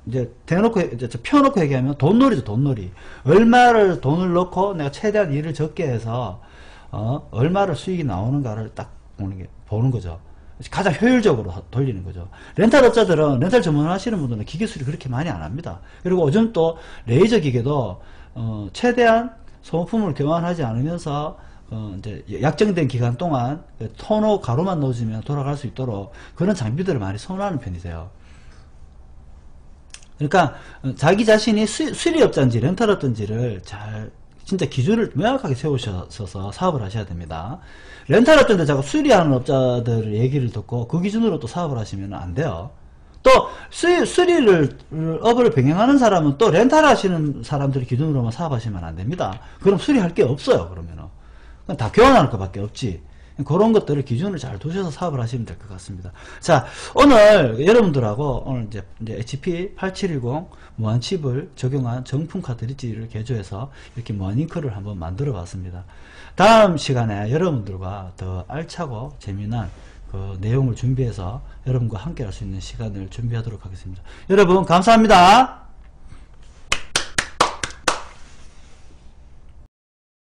이제 대놓고 이제 펴놓고 얘기하면 돈놀이죠, 돈놀이. 얼마를 돈을 넣고 내가 최대한 일을 적게 해서 얼마를 수익이 나오는가를 딱 보는 거죠. 가장 효율적으로 돌리는 거죠. 렌탈업자들은 렌탈 전문을 하시는 분들은 기계 수리 그렇게 많이 안 합니다. 그리고 요즘 또 레이저 기계도 최대한 소모품을 교환하지 않으면서 이제 약정된 기간 동안 토너 가루만 넣어주면 돌아갈 수 있도록 그런 장비들을 많이 선호하는 편이세요. 그러니까 자기 자신이 수리업자인지 렌탈업자인지를 잘 진짜 기준을 명확하게 세우셔서 사업을 하셔야 됩니다. 렌탈업자인데 자꾸 수리하는 업자들 얘기를 듣고 그 기준으로 또 사업을 하시면 안 돼요. 또 업을 병행하는 사람은 또 렌탈 하시는 사람들 기준으로만 사업하시면 안 됩니다. 그럼 수리할 게 없어요. 그러면은 다 교환할 것밖에 없지. 그런 것들을 기준을 잘 두셔서 사업을 하시면 될 것 같습니다. 자, 오늘 여러분들하고 오늘 이제 HP8710 무한칩을 적용한 정품 카트리지를 개조해서 이렇게 무한잉크를 한번 만들어 봤습니다. 다음 시간에 여러분들과 더 알차고 재미난 그 내용을 준비해서 여러분과 함께 할 수 있는 시간을 준비하도록 하겠습니다. 여러분 감사합니다.